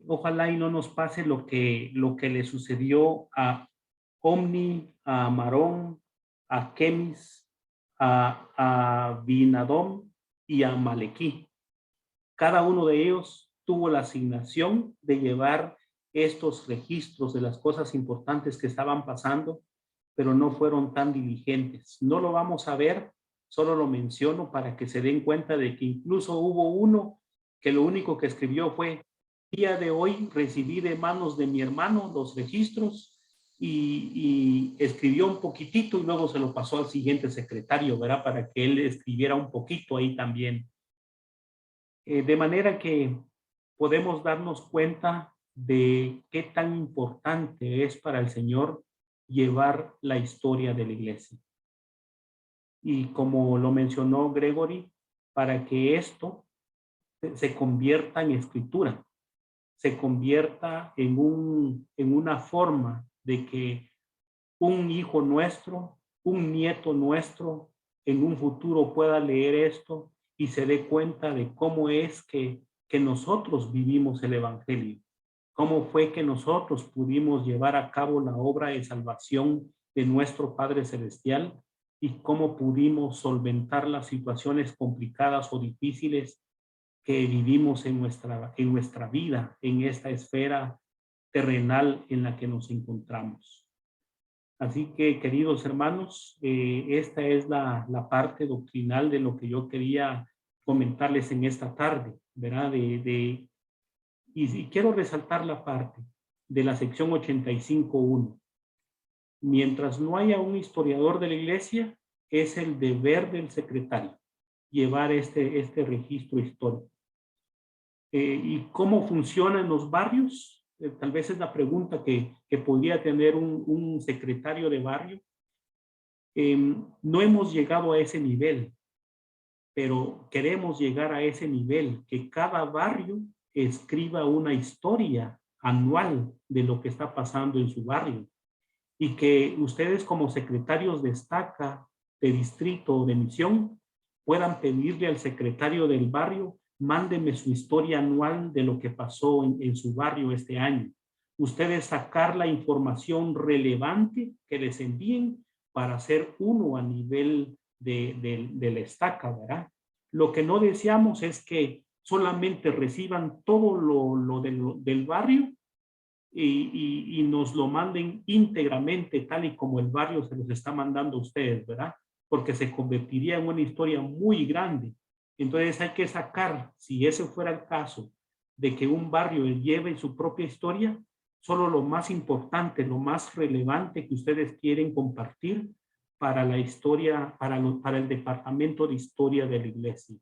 Speaker 3: ojalá y no nos pase lo que le sucedió a Omni, a Marón, a Kemis, a Binadom y a Malequí. Cada uno de ellos tuvo la asignación de llevar estos registros de las cosas importantes que estaban pasando, pero no fueron tan diligentes. No lo vamos a ver, solo lo menciono para que se den cuenta de que incluso hubo uno que lo único que escribió fue: día de hoy recibí de manos de mi hermano los registros, y escribió un poquitito y luego se lo pasó al siguiente secretario, ¿verdad? Para que él escribiera un poquito ahí también. De manera que podemos darnos cuenta de qué tan importante es para el Señor llevar la historia de la iglesia. Y como lo mencionó Gregory, para que esto se convierta en escritura, se convierta en una forma de que un hijo nuestro, un nieto nuestro, en un futuro pueda leer esto y se dé cuenta de cómo es que nosotros vivimos el Evangelio, cómo fue que nosotros pudimos llevar a cabo la obra de salvación de nuestro Padre Celestial y cómo pudimos solventar las situaciones complicadas o difíciles que vivimos en nuestra vida, en esta esfera terrenal en la que nos encontramos. Así que, queridos hermanos, esta es la parte doctrinal de lo que yo quería comentarles en esta tarde, ¿verdad? Y quiero resaltar la parte de la sección 85.1. Mientras no haya un historiador de la iglesia, es el deber del secretario llevar este registro histórico. ¿Y cómo funcionan los barrios? Tal vez es la pregunta que podría tener un secretario de barrio. No hemos llegado a ese nivel, pero queremos llegar a ese nivel, que cada barrio escriba una historia anual de lo que está pasando en su barrio, y que ustedes como secretarios de estaca, de distrito o de misión puedan pedirle al secretario del barrio: mándeme su historia anual de lo que pasó en su barrio este año. Ustedes sacar la información relevante que les envíen para hacer uno a nivel de la estaca, ¿verdad? Lo que no deseamos es que solamente reciban todo lo del barrio y nos lo manden íntegramente tal y como el barrio se los está mandando a ustedes, ¿verdad? Porque se convertiría en una historia muy grande. Entonces hay que sacar, si ese fuera el caso, de que un barrio lleve su propia historia, solo lo más importante, lo más relevante que ustedes quieren compartir para la historia, para el departamento de historia de la iglesia.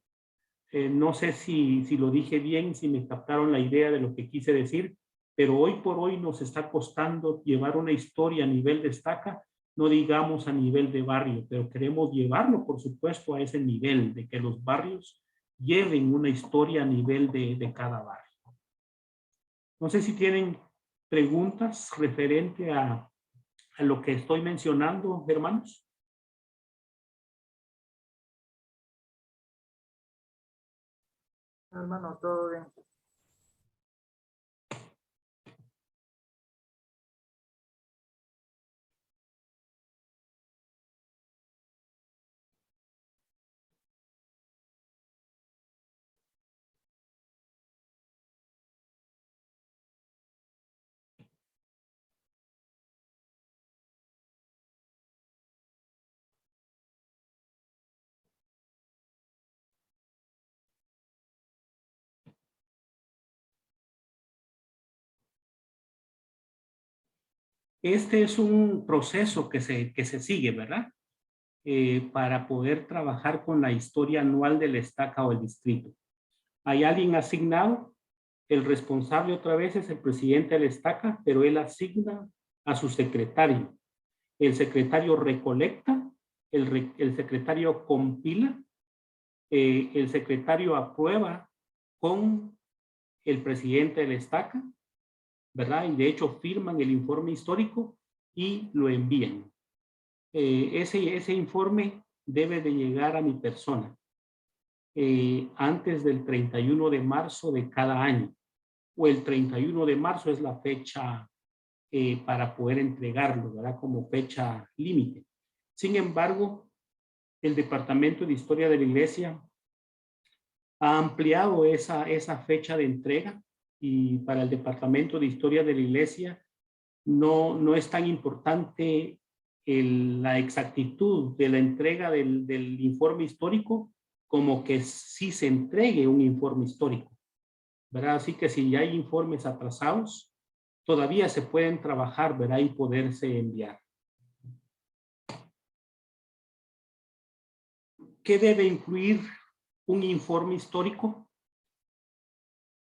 Speaker 3: No sé si lo dije bien, si me captaron la idea de lo que quise decir, pero hoy por hoy nos está costando llevar una historia a nivel de estaca, no digamos a nivel de barrio, pero queremos llevarlo, por supuesto, a ese nivel de que los barrios lleven una historia a nivel de cada barrio. No sé si tienen preguntas referente a lo que estoy mencionando, hermanos.
Speaker 7: Hermano, todo bien.
Speaker 3: Este es un proceso que se sigue, ¿verdad? Para poder trabajar con la historia anual de la estaca o el distrito. Hay alguien asignado, el responsable otra vez es el presidente de la estaca, pero él asigna a su secretario. El secretario recolecta, el secretario compila, el secretario aprueba con el presidente de la estaca, ¿verdad? Y de hecho firman el informe histórico y lo envían. Ese informe debe de llegar a mi persona antes del 31 de marzo de cada año, o el 31 de marzo es la fecha para poder entregarlo, ¿verdad? Como fecha límite. Sin embargo, el Departamento de Historia de la Iglesia ha ampliado esa fecha de entrega, y para el Departamento de Historia de la Iglesia no es tan importante la exactitud de la entrega del informe histórico como que sí se entregue un informe histórico, ¿verdad? Así que si ya hay informes atrasados, todavía se pueden trabajar, ¿verdad? Y poderse enviar. ¿Qué debe incluir un informe histórico?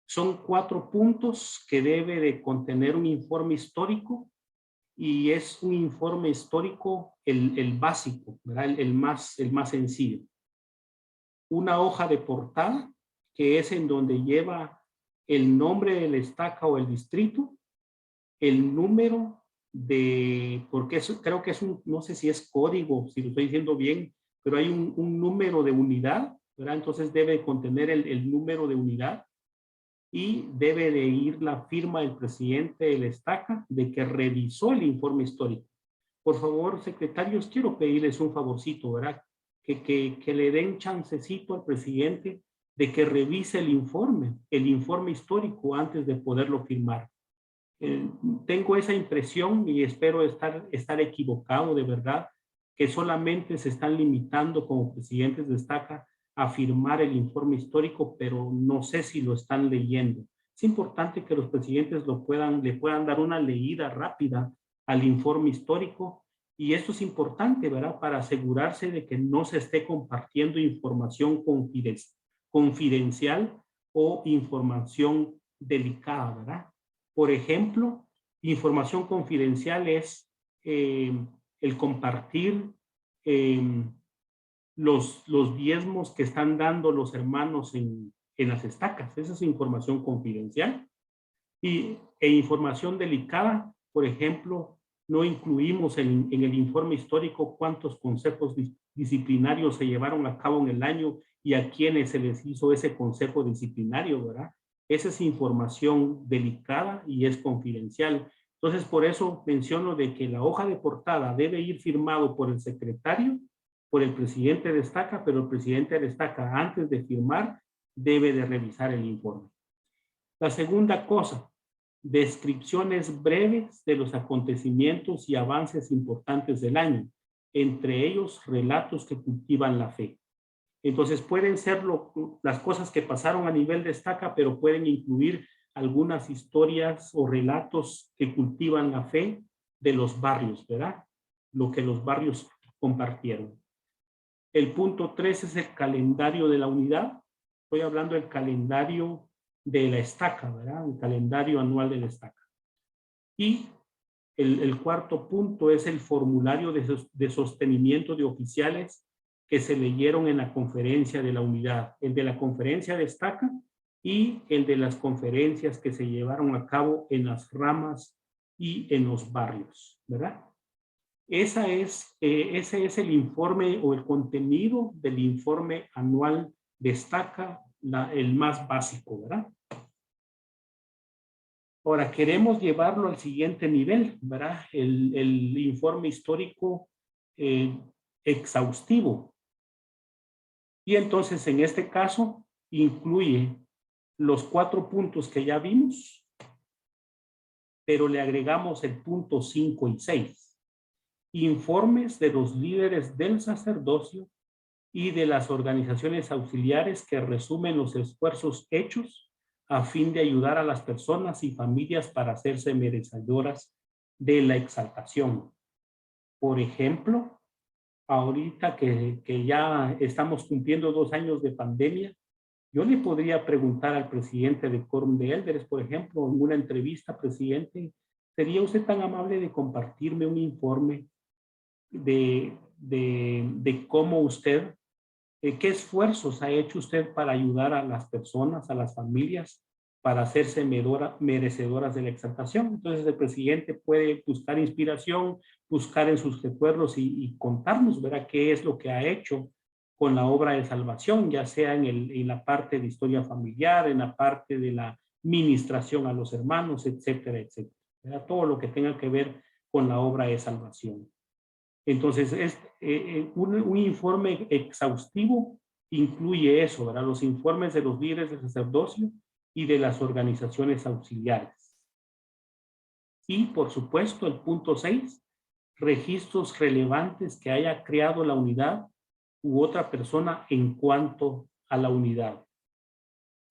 Speaker 3: Son 4 puntos que debe de contener un informe histórico, y es un informe histórico el básico, ¿verdad? El más sencillo. Una hoja de portada, que es en donde lleva el nombre de la estaca o el distrito, el número de, porque eso, creo que es no sé si es código, si lo estoy diciendo bien, pero hay un número de unidad, ¿verdad? Entonces debe contener el número de unidad, y debe de ir la firma del presidente de la estaca de que revisó el informe histórico. Por favor, secretarios, quiero pedirles un favorcito, ¿verdad? Que le den chancecito al presidente de que revise el informe histórico antes de poderlo firmar. Tengo esa impresión, y espero estar equivocado de verdad, que solamente se están limitando como presidentes de estaca a firmar el informe histórico, pero no sé si lo están leyendo. Es importante que los presidentes le puedan dar una leída rápida al informe histórico, y esto es importante, ¿verdad? Para asegurarse de que no se esté compartiendo información confidencial o información delicada, ¿verdad? Por ejemplo, información confidencial es el compartir los diezmos que están dando los hermanos en las estacas. Esa es información confidencial. E información delicada, por ejemplo, no incluimos en el informe histórico cuántos consejos disciplinarios se llevaron a cabo en el año y a quiénes se les hizo ese consejo disciplinario, ¿verdad? Esa es información delicada y es confidencial. Entonces, por eso menciono de que la hoja de portada debe ir firmado por el secretario, por el presidente de estaca, pero el presidente de estaca, antes de firmar, debe de revisar el informe. La segunda cosa, descripciones breves de los acontecimientos y avances importantes del año, entre ellos relatos que cultivan la fe. Entonces pueden ser las cosas que pasaron a nivel de estaca, pero pueden incluir algunas historias o relatos que cultivan la fe de los barrios, ¿verdad? Lo que los barrios compartieron. El punto 3 es el calendario de la unidad. Estoy hablando del calendario de la estaca, ¿verdad? El calendario anual de la estaca. Y el cuarto punto es el formulario de sostenimiento de oficiales que se leyeron en la conferencia de la unidad, el de la conferencia de estaca y el de las conferencias que se llevaron a cabo en las ramas y en los barrios, ¿verdad? Ese es el informe o el contenido del informe anual de estaca, el más básico, ¿verdad? Ahora, queremos llevarlo al siguiente nivel, ¿verdad? El informe histórico exhaustivo. Y entonces, en este caso, incluye los 4 puntos que ya vimos, pero le agregamos el punto 5 y 6. Informes de los líderes del sacerdocio y de las organizaciones auxiliares que resumen los esfuerzos hechos a fin de ayudar a las personas y familias para hacerse merecedoras de la exaltación. Por ejemplo, ahorita que ya estamos cumpliendo 2 años de pandemia, yo le podría preguntar al presidente de Quórum de Elders, por ejemplo, en una entrevista, presidente, ¿sería usted tan amable de compartirme un informe de cómo usted, qué esfuerzos ha hecho usted para ayudar a las personas, a las familias, para hacerse merecedoras de la exaltación? Entonces el presidente puede buscar inspiración, buscar en sus recuerdos y contarnos, ¿verdad?, qué es lo que ha hecho con la obra de salvación, ya sea en la parte de historia familiar, en la parte de la ministración a los hermanos, etcétera, etcétera, ¿verdad? Todo lo que tenga que ver con la obra de salvación. Entonces, un informe exhaustivo incluye eso, ¿verdad? Los informes de los líderes del sacerdocio y de las organizaciones auxiliares. Y, por supuesto, el punto 6, registros relevantes que haya creado la unidad u otra persona en cuanto a la unidad.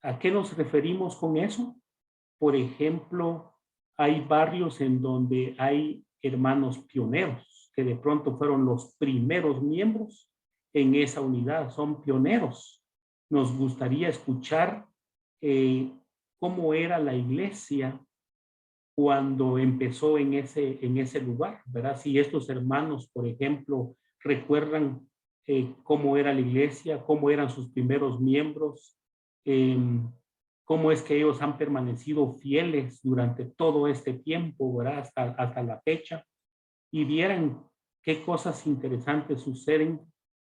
Speaker 3: ¿A qué nos referimos con eso? Por ejemplo, hay barrios en donde hay hermanos pioneros, que de pronto fueron los primeros miembros en esa unidad, son pioneros. Nos gustaría escuchar cómo era la iglesia cuando empezó en ese lugar, ¿verdad? Si estos hermanos, por ejemplo, recuerdan cómo era la iglesia, cómo eran sus primeros miembros, cómo es que ellos han permanecido fieles durante todo este tiempo, ¿verdad? Hasta la fecha, y vieran qué cosas interesantes suceden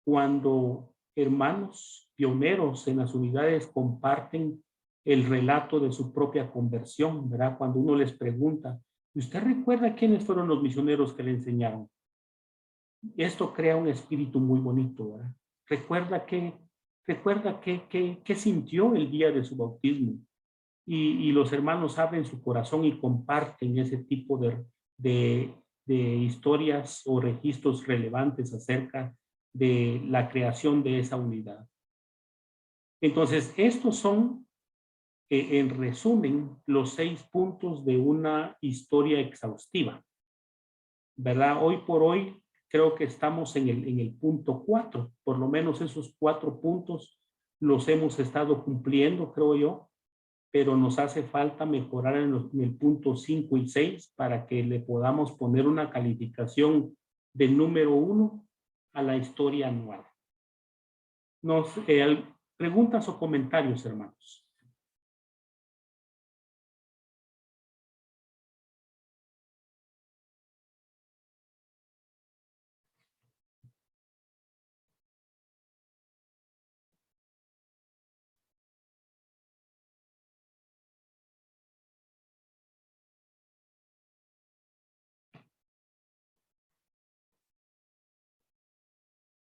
Speaker 3: cuando hermanos pioneros en las unidades comparten el relato de su propia conversión, ¿verdad? Cuando uno les pregunta, ¿usted recuerda quiénes fueron los misioneros que le enseñaron? Esto crea un espíritu muy bonito, ¿verdad? Recuerda qué sintió el día de su bautismo. Y los hermanos abren su corazón y comparten ese tipo de historias o registros relevantes acerca de la creación de esa unidad. Entonces, estos son, en resumen, los 6 puntos de una historia exhaustiva, ¿verdad? Hoy por hoy creo que estamos en el punto 4, por lo menos esos 4 puntos los hemos estado cumpliendo, creo yo, pero nos hace falta mejorar en el punto 5 y 6 para que le podamos poner una calificación de número 1 a la historia anual. ¿Preguntas o comentarios, hermanos?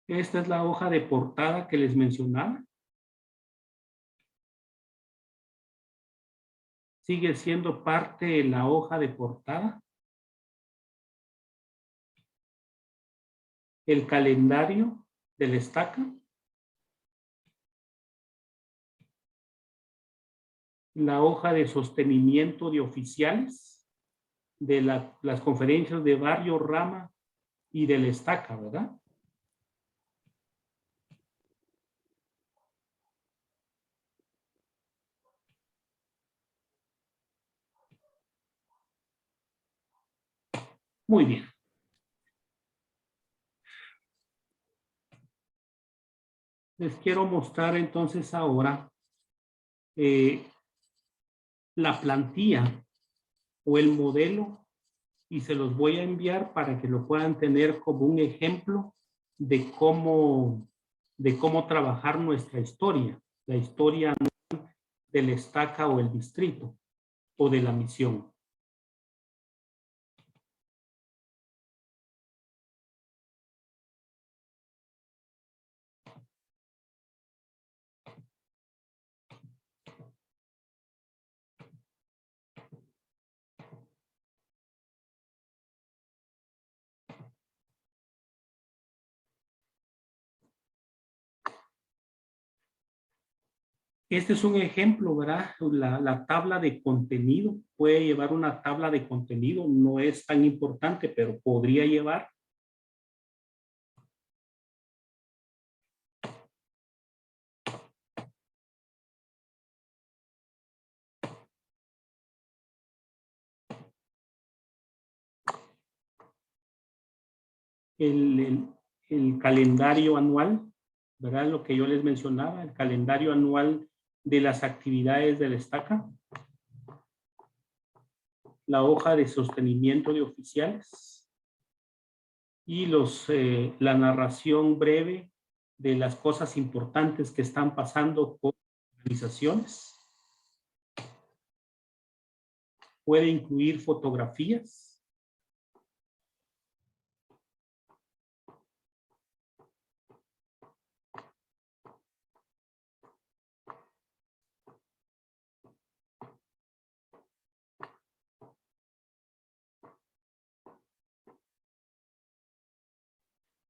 Speaker 3: Esta es la hoja de portada que les mencionaba. Sigue siendo parte de la hoja de portada. El calendario de la estaca. La hoja de sostenimiento de oficiales de las conferencias de barrio, rama y de la estaca, ¿verdad? Muy bien. Les quiero mostrar entonces ahora la plantilla o el modelo y se los voy a enviar para que lo puedan tener como un ejemplo de cómo trabajar nuestra historia, la historia del estaca o el distrito o de la misión. Este es un ejemplo, ¿verdad? La tabla de contenido. Puede llevar una tabla de contenido. No es tan importante, pero podría llevar. El calendario anual, ¿verdad? Lo que yo les mencionaba, el calendario anual de las actividades del estaca. La hoja de sostenimiento de oficiales. Y la narración breve de las cosas importantes que están pasando con organizaciones. Puede incluir fotografías.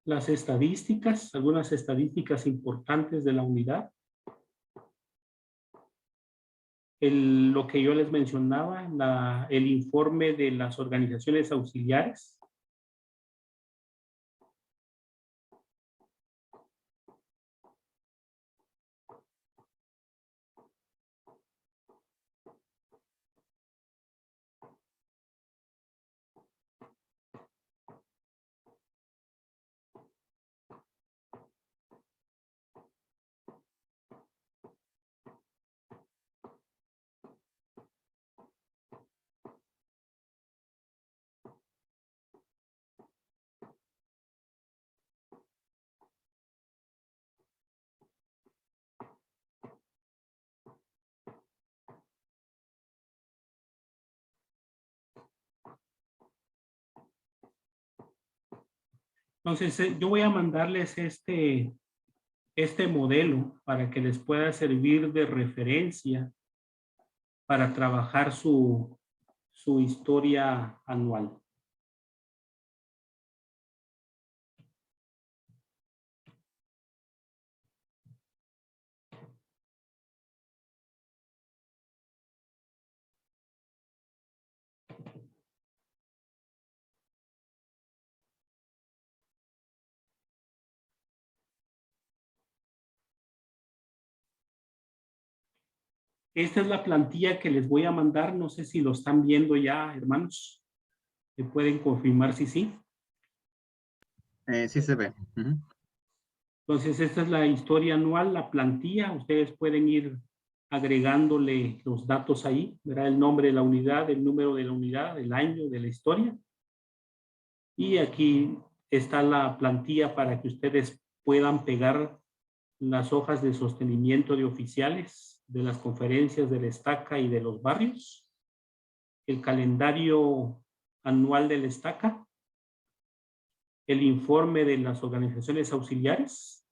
Speaker 3: Las estadísticas, algunas estadísticas importantes de la unidad. Lo que yo les mencionaba, el informe de las organizaciones auxiliares. Entonces, yo voy a mandarles este modelo para que les pueda servir de referencia para trabajar su historia anual. Esta es la plantilla que les voy a mandar. No sé si lo están viendo ya, hermanos. ¿Me pueden confirmar si sí?
Speaker 2: Sí se ve. Ujú.
Speaker 3: Entonces, esta es la historia anual, la plantilla. Ustedes pueden ir agregándole los datos ahí. Verá el nombre de la unidad, el número de la unidad, el año de la historia. Y aquí está la plantilla para que ustedes puedan pegar las hojas de sostenimiento de oficiales de las conferencias del Estaca y de los barrios, el calendario anual del Estaca, el informe de las organizaciones auxiliares,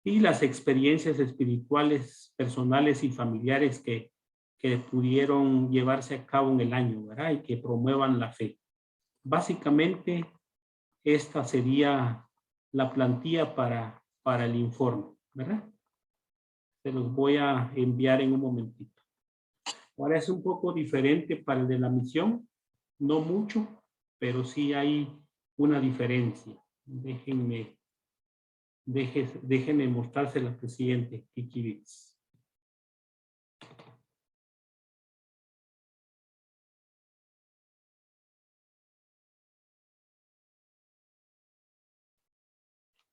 Speaker 3: y las experiencias espirituales, personales y familiares que pudieron llevarse a cabo en el año, ¿verdad? Y que promuevan la fe. Básicamente, esta sería la plantilla para el informe, ¿verdad? Se los voy a enviar en un momentito. Ahora es un poco diferente para el de la misión, no mucho, pero sí hay una diferencia. Déjenme mostrársela al presidente Kiki Bits.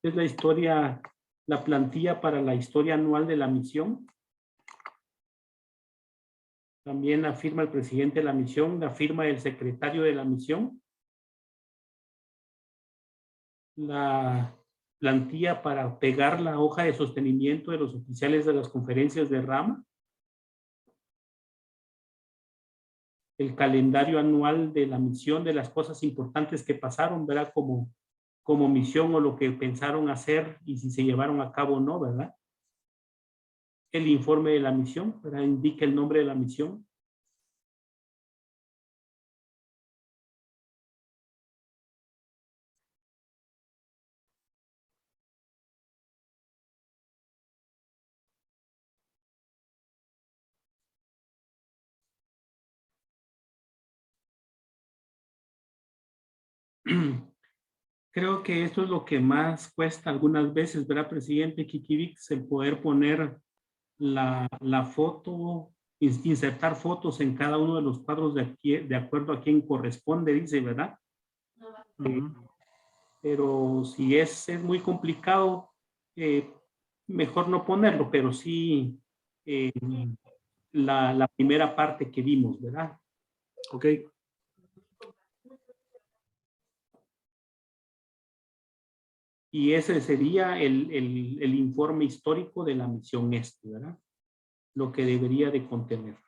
Speaker 3: Es la historia, la plantilla para la historia anual de la misión. También la firma el presidente de la misión, la firma el secretario de la misión. La plantilla para pegar la hoja de sostenimiento de los oficiales de las conferencias de rama. El calendario anual de la misión, de las cosas importantes que pasaron, ¿verdad? Como misión o lo que pensaron hacer y si se llevaron a cabo o no, ¿verdad? el informe de la misión, ¿verdad? Indica el nombre de la misión. Creo que esto es lo que más cuesta algunas veces, ¿verdad, presidente Kikirix? El poder poner la foto, insertar fotos en cada uno de los cuadros de acuerdo a quien corresponde, dice, ¿verdad? Pero si es muy complicado, mejor no ponerlo, pero sí la primera parte que vimos, ¿verdad?
Speaker 1: Ok.
Speaker 3: Y ese sería el informe histórico de la misión este, ¿verdad? Lo que debería de contener.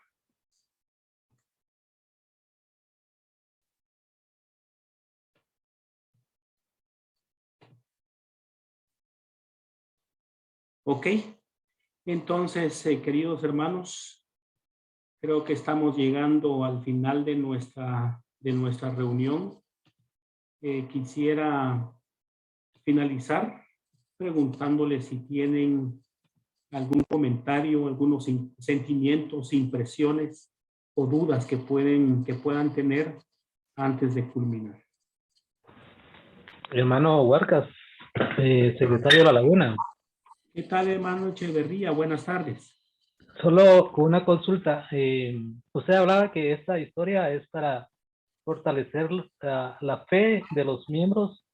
Speaker 3: Ok, entonces, queridos hermanos, creo que estamos llegando al final de nuestra reunión. Quisiera finalizar preguntándoles si tienen algún comentario, algunos sentimientos, impresiones o dudas que puedan tener antes de culminar.
Speaker 9: Hermano Huarcas, secretario de La Laguna.
Speaker 3: ¿Qué tal, hermano Echeverría? Buenas tardes.
Speaker 9: Solo con una consulta. Usted hablaba que esta historia es para fortalecer la fe de los miembros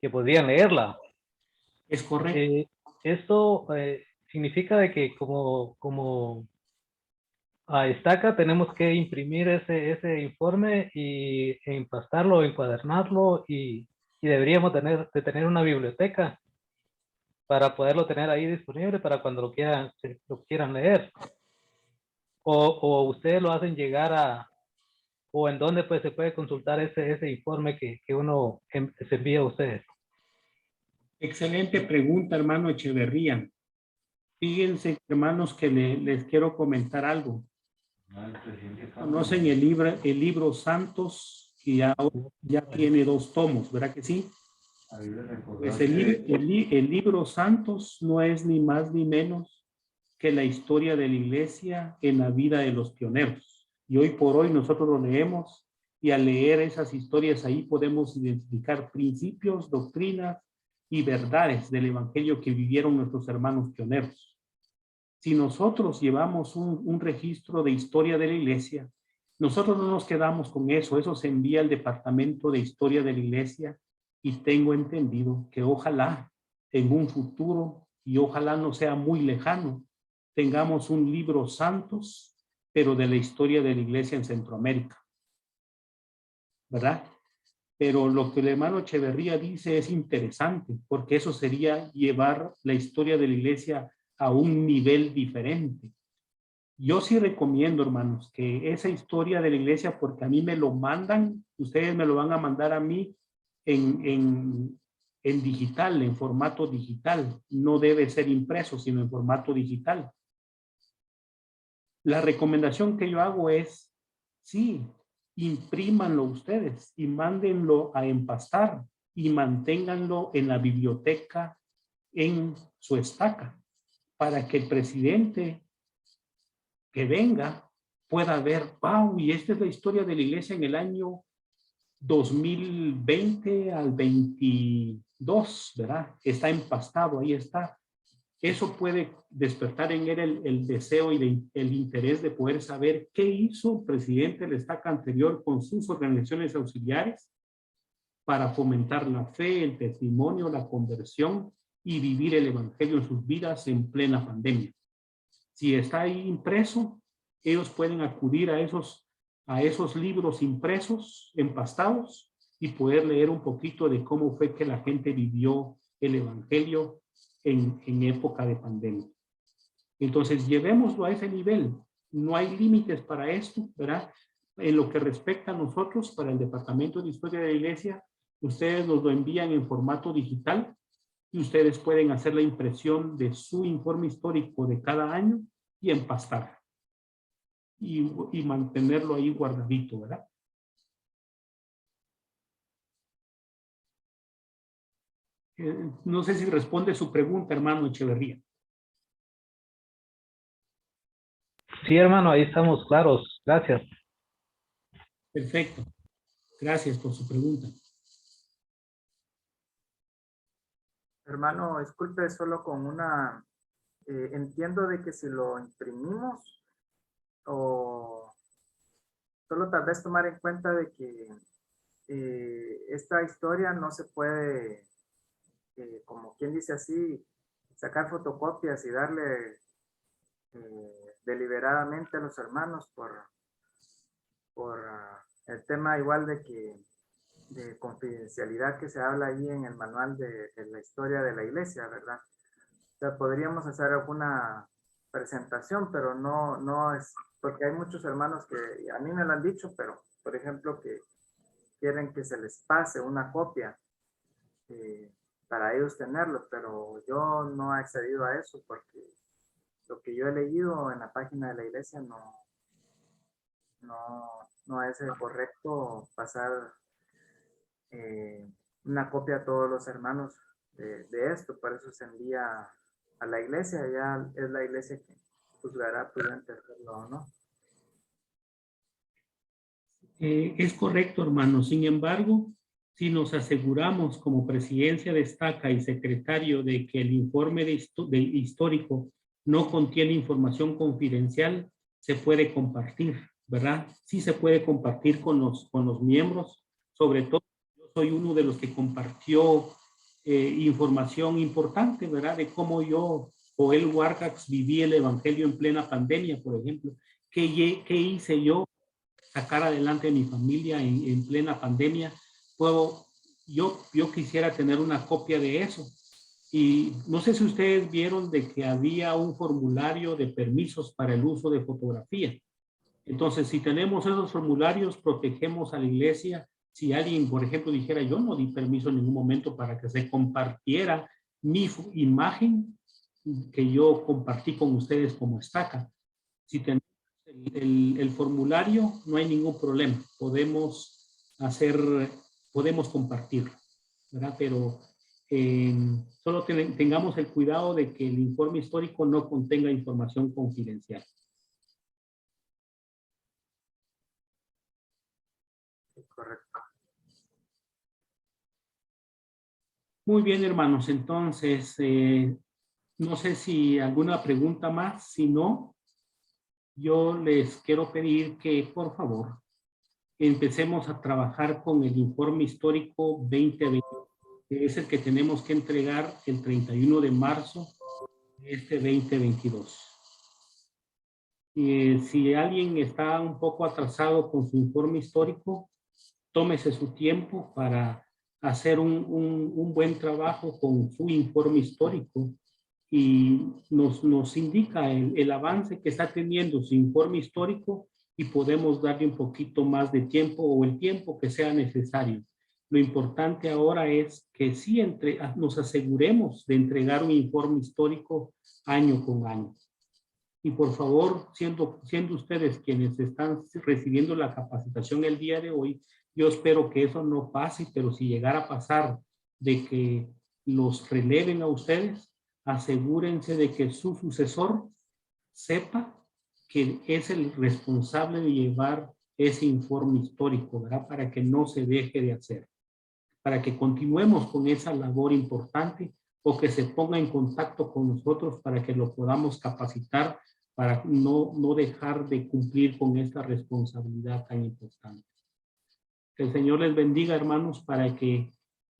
Speaker 9: que podrían leerla.
Speaker 3: Es correcto.
Speaker 9: Esto significa de que como a estaca tenemos que imprimir ese informe y empastarlo, encuadernarlo y deberíamos de tener una biblioteca para poderlo tener ahí disponible para cuando lo quieran leer. O ustedes lo hacen llegar o en dónde pues se puede consultar ese informe que uno se envía a ustedes.
Speaker 3: Excelente pregunta, hermano Echeverría. Fíjense, hermanos, que les quiero comentar algo. Conocen el libro Santos, que ya tiene 2 tomos, ¿verdad que sí? Pues el libro Santos no es ni más ni menos que la historia de la iglesia en la vida de los pioneros. Y hoy por hoy nosotros lo leemos y al leer esas historias ahí podemos identificar principios, doctrinas y verdades del evangelio que vivieron nuestros hermanos pioneros. Si nosotros llevamos un registro de historia de la iglesia, nosotros no nos quedamos con eso, eso se envía al departamento de historia de la iglesia y tengo entendido que ojalá en un futuro, y ojalá no sea muy lejano, tengamos un libro Santos, pero de la historia de la iglesia en Centroamérica, ¿verdad? Pero lo que el hermano Echeverría dice es interesante, porque eso sería llevar la historia de la iglesia a un nivel diferente. Yo sí recomiendo, hermanos, que esa historia de la iglesia, porque a mí me lo mandan, ustedes me lo van a mandar a mí en digital, en formato digital. No debe ser impreso, sino en formato digital. La recomendación que yo hago es, sí, imprímanlo ustedes y mándenlo a empastar y manténganlo en la biblioteca en su estaca para que el presidente que venga pueda ver, wow, y esta es la historia de la iglesia en el año 2020 al 22, ¿verdad? Está empastado, ahí está. Eso puede despertar en él el deseo y el interés de poder saber qué hizo el presidente de la estaca anterior con sus organizaciones auxiliares para fomentar la fe, el testimonio, la conversión y vivir el evangelio en sus vidas en plena pandemia. Si está ahí impreso, ellos pueden acudir a esos libros impresos, empastados, y poder leer un poquito de cómo fue que la gente vivió el evangelio en época de pandemia. Entonces, llevémoslo a ese nivel. No hay límites para esto, ¿verdad? En lo que respecta a nosotros, para el Departamento de Historia de la Iglesia, ustedes nos lo envían en formato digital Y ustedes pueden hacer la impresión de su informe histórico de cada año y empastar. Y mantenerlo ahí guardadito, ¿verdad? No sé si responde su pregunta, hermano Echeverría.
Speaker 9: Sí, hermano, ahí estamos claros. Gracias.
Speaker 3: Perfecto. Gracias por su pregunta.
Speaker 7: Hermano, disculpe, solo con una, entiendo de que si lo imprimimos o solo tal vez tomar en cuenta de que esta historia no se puede, como quien dice así, sacar fotocopias y darle deliberadamente a los hermanos por el tema igual de que de confidencialidad que se habla ahí en el manual de la historia de la iglesia, ¿verdad? O sea, podríamos hacer alguna presentación, pero no es, porque hay muchos hermanos que a mí me lo han dicho, pero por ejemplo que quieren que se les pase una copia para ellos tenerlo, pero yo no he accedido a eso porque lo que yo he leído en la página de la iglesia no es correcto pasar una copia a todos los hermanos de esto, por eso se envía a la iglesia, ya es la iglesia que juzgará prudente hacerlo o no.
Speaker 3: Es correcto, hermano. Sin embargo, si nos aseguramos como presidencia de Estaca y secretario de que el informe de histórico no contiene información confidencial, se puede compartir, ¿verdad? Sí se puede compartir con los miembros, sobre todo yo soy uno de los que compartió información importante, ¿verdad? De cómo yo, Joel Warcax, viví el evangelio en plena pandemia, por ejemplo. ¿Qué hice yo sacar adelante a mi familia en plena pandemia? Yo quisiera tener una copia de eso. Y no sé si ustedes vieron de que había un formulario de permisos para el uso de fotografía. Entonces, si tenemos esos formularios, protegemos a la iglesia. Si alguien, por ejemplo, dijera, yo no di permiso en ningún momento para que se compartiera mi imagen que yo compartí con ustedes como Estaca. Si tenemos el formulario, no hay ningún problema. Podemos compartirlo, ¿verdad? Pero solo tengamos el cuidado de que el informe histórico no contenga información confidencial.
Speaker 7: Correcto.
Speaker 3: Muy bien, hermanos. Entonces, no sé si alguna pregunta más. Si no, yo les quiero pedir que, por favor, empecemos a trabajar con el informe histórico 2020, que es el que tenemos que entregar el 31 de marzo de este 2022. Si alguien está un poco atrasado con su informe histórico, tómese su tiempo para hacer un buen trabajo con su informe histórico y nos indica el avance que está teniendo su informe histórico y podemos darle un poquito más de tiempo o el tiempo que sea necesario. Lo importante ahora es que sí nos aseguremos de entregar un informe histórico año con año. Y por favor, siendo ustedes quienes están recibiendo la capacitación el día de hoy, yo espero que eso no pase, pero si llegara a pasar de que los releven a ustedes, asegúrense de que su sucesor sepa que es el responsable de llevar ese informe histórico, ¿verdad? Para que no se deje de hacer, para que continuemos con esa labor importante o que se ponga en contacto con nosotros para que lo podamos capacitar para no dejar de cumplir con esta responsabilidad tan importante. Que el Señor les bendiga, hermanos, para que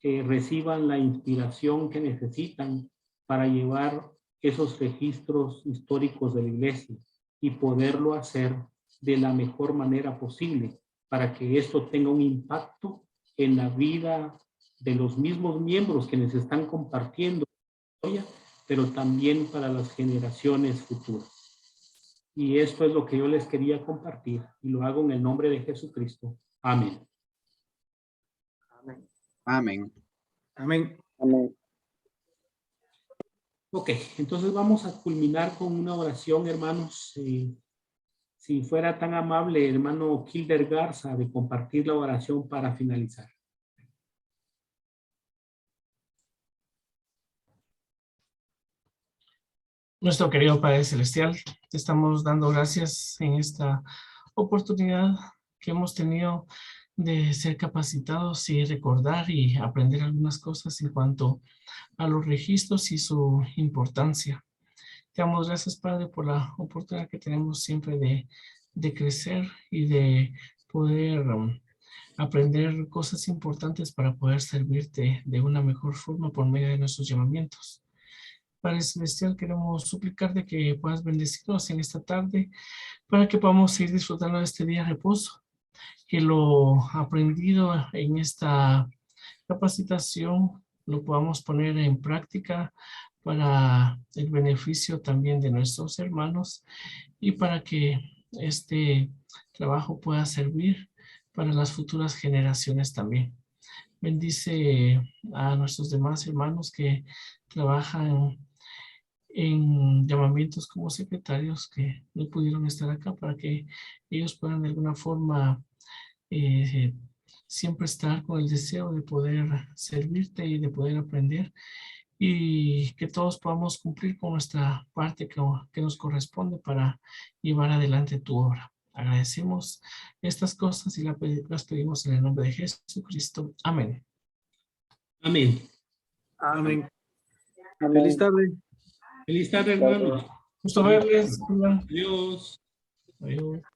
Speaker 3: reciban la inspiración que necesitan para llevar esos registros históricos de la iglesia y poderlo hacer de la mejor manera posible para que esto tenga un impacto en la vida de los mismos miembros que les están compartiendo, pero también para las generaciones futuras. Y esto es lo que yo les quería compartir y lo hago en el nombre de Jesucristo. Amén.
Speaker 2: Amén.
Speaker 1: Amén.
Speaker 4: Amén.
Speaker 3: Ok, entonces vamos a culminar con una oración, hermanos. Si fuera tan amable, hermano Kilder Garza, de compartir la oración para finalizar.
Speaker 6: Nuestro querido Padre Celestial, te estamos dando gracias en esta oportunidad que hemos tenido de ser capacitados y recordar y aprender algunas cosas en cuanto a los registros y su importancia. Te damos gracias, Padre, por la oportunidad que tenemos siempre de crecer y de poder aprender cosas importantes para poder servirte de una mejor forma por medio de nuestros llamamientos. Padre Celestial, queremos suplicar de que puedas bendecirnos en esta tarde para que podamos seguir disfrutando de este día de reposo, que lo aprendido en esta capacitación lo podamos poner en práctica para el beneficio también de nuestros hermanos y para que este trabajo pueda servir para las futuras generaciones también. Bendice a nuestros demás hermanos que trabajan en llamamientos como secretarios que no pudieron estar acá para que ellos puedan de alguna forma siempre estar con el deseo de poder servirte y de poder aprender y que todos podamos cumplir con nuestra parte que nos corresponde para llevar adelante tu obra. Agradecemos estas cosas y las pedimos en el nombre de Jesucristo. Amén.
Speaker 3: Amén.
Speaker 1: Amén.
Speaker 4: Amén.
Speaker 1: Feliz tarde.
Speaker 3: Feliz tarde, hermanos.
Speaker 6: Gusto verles.
Speaker 3: Adiós.
Speaker 6: Adiós.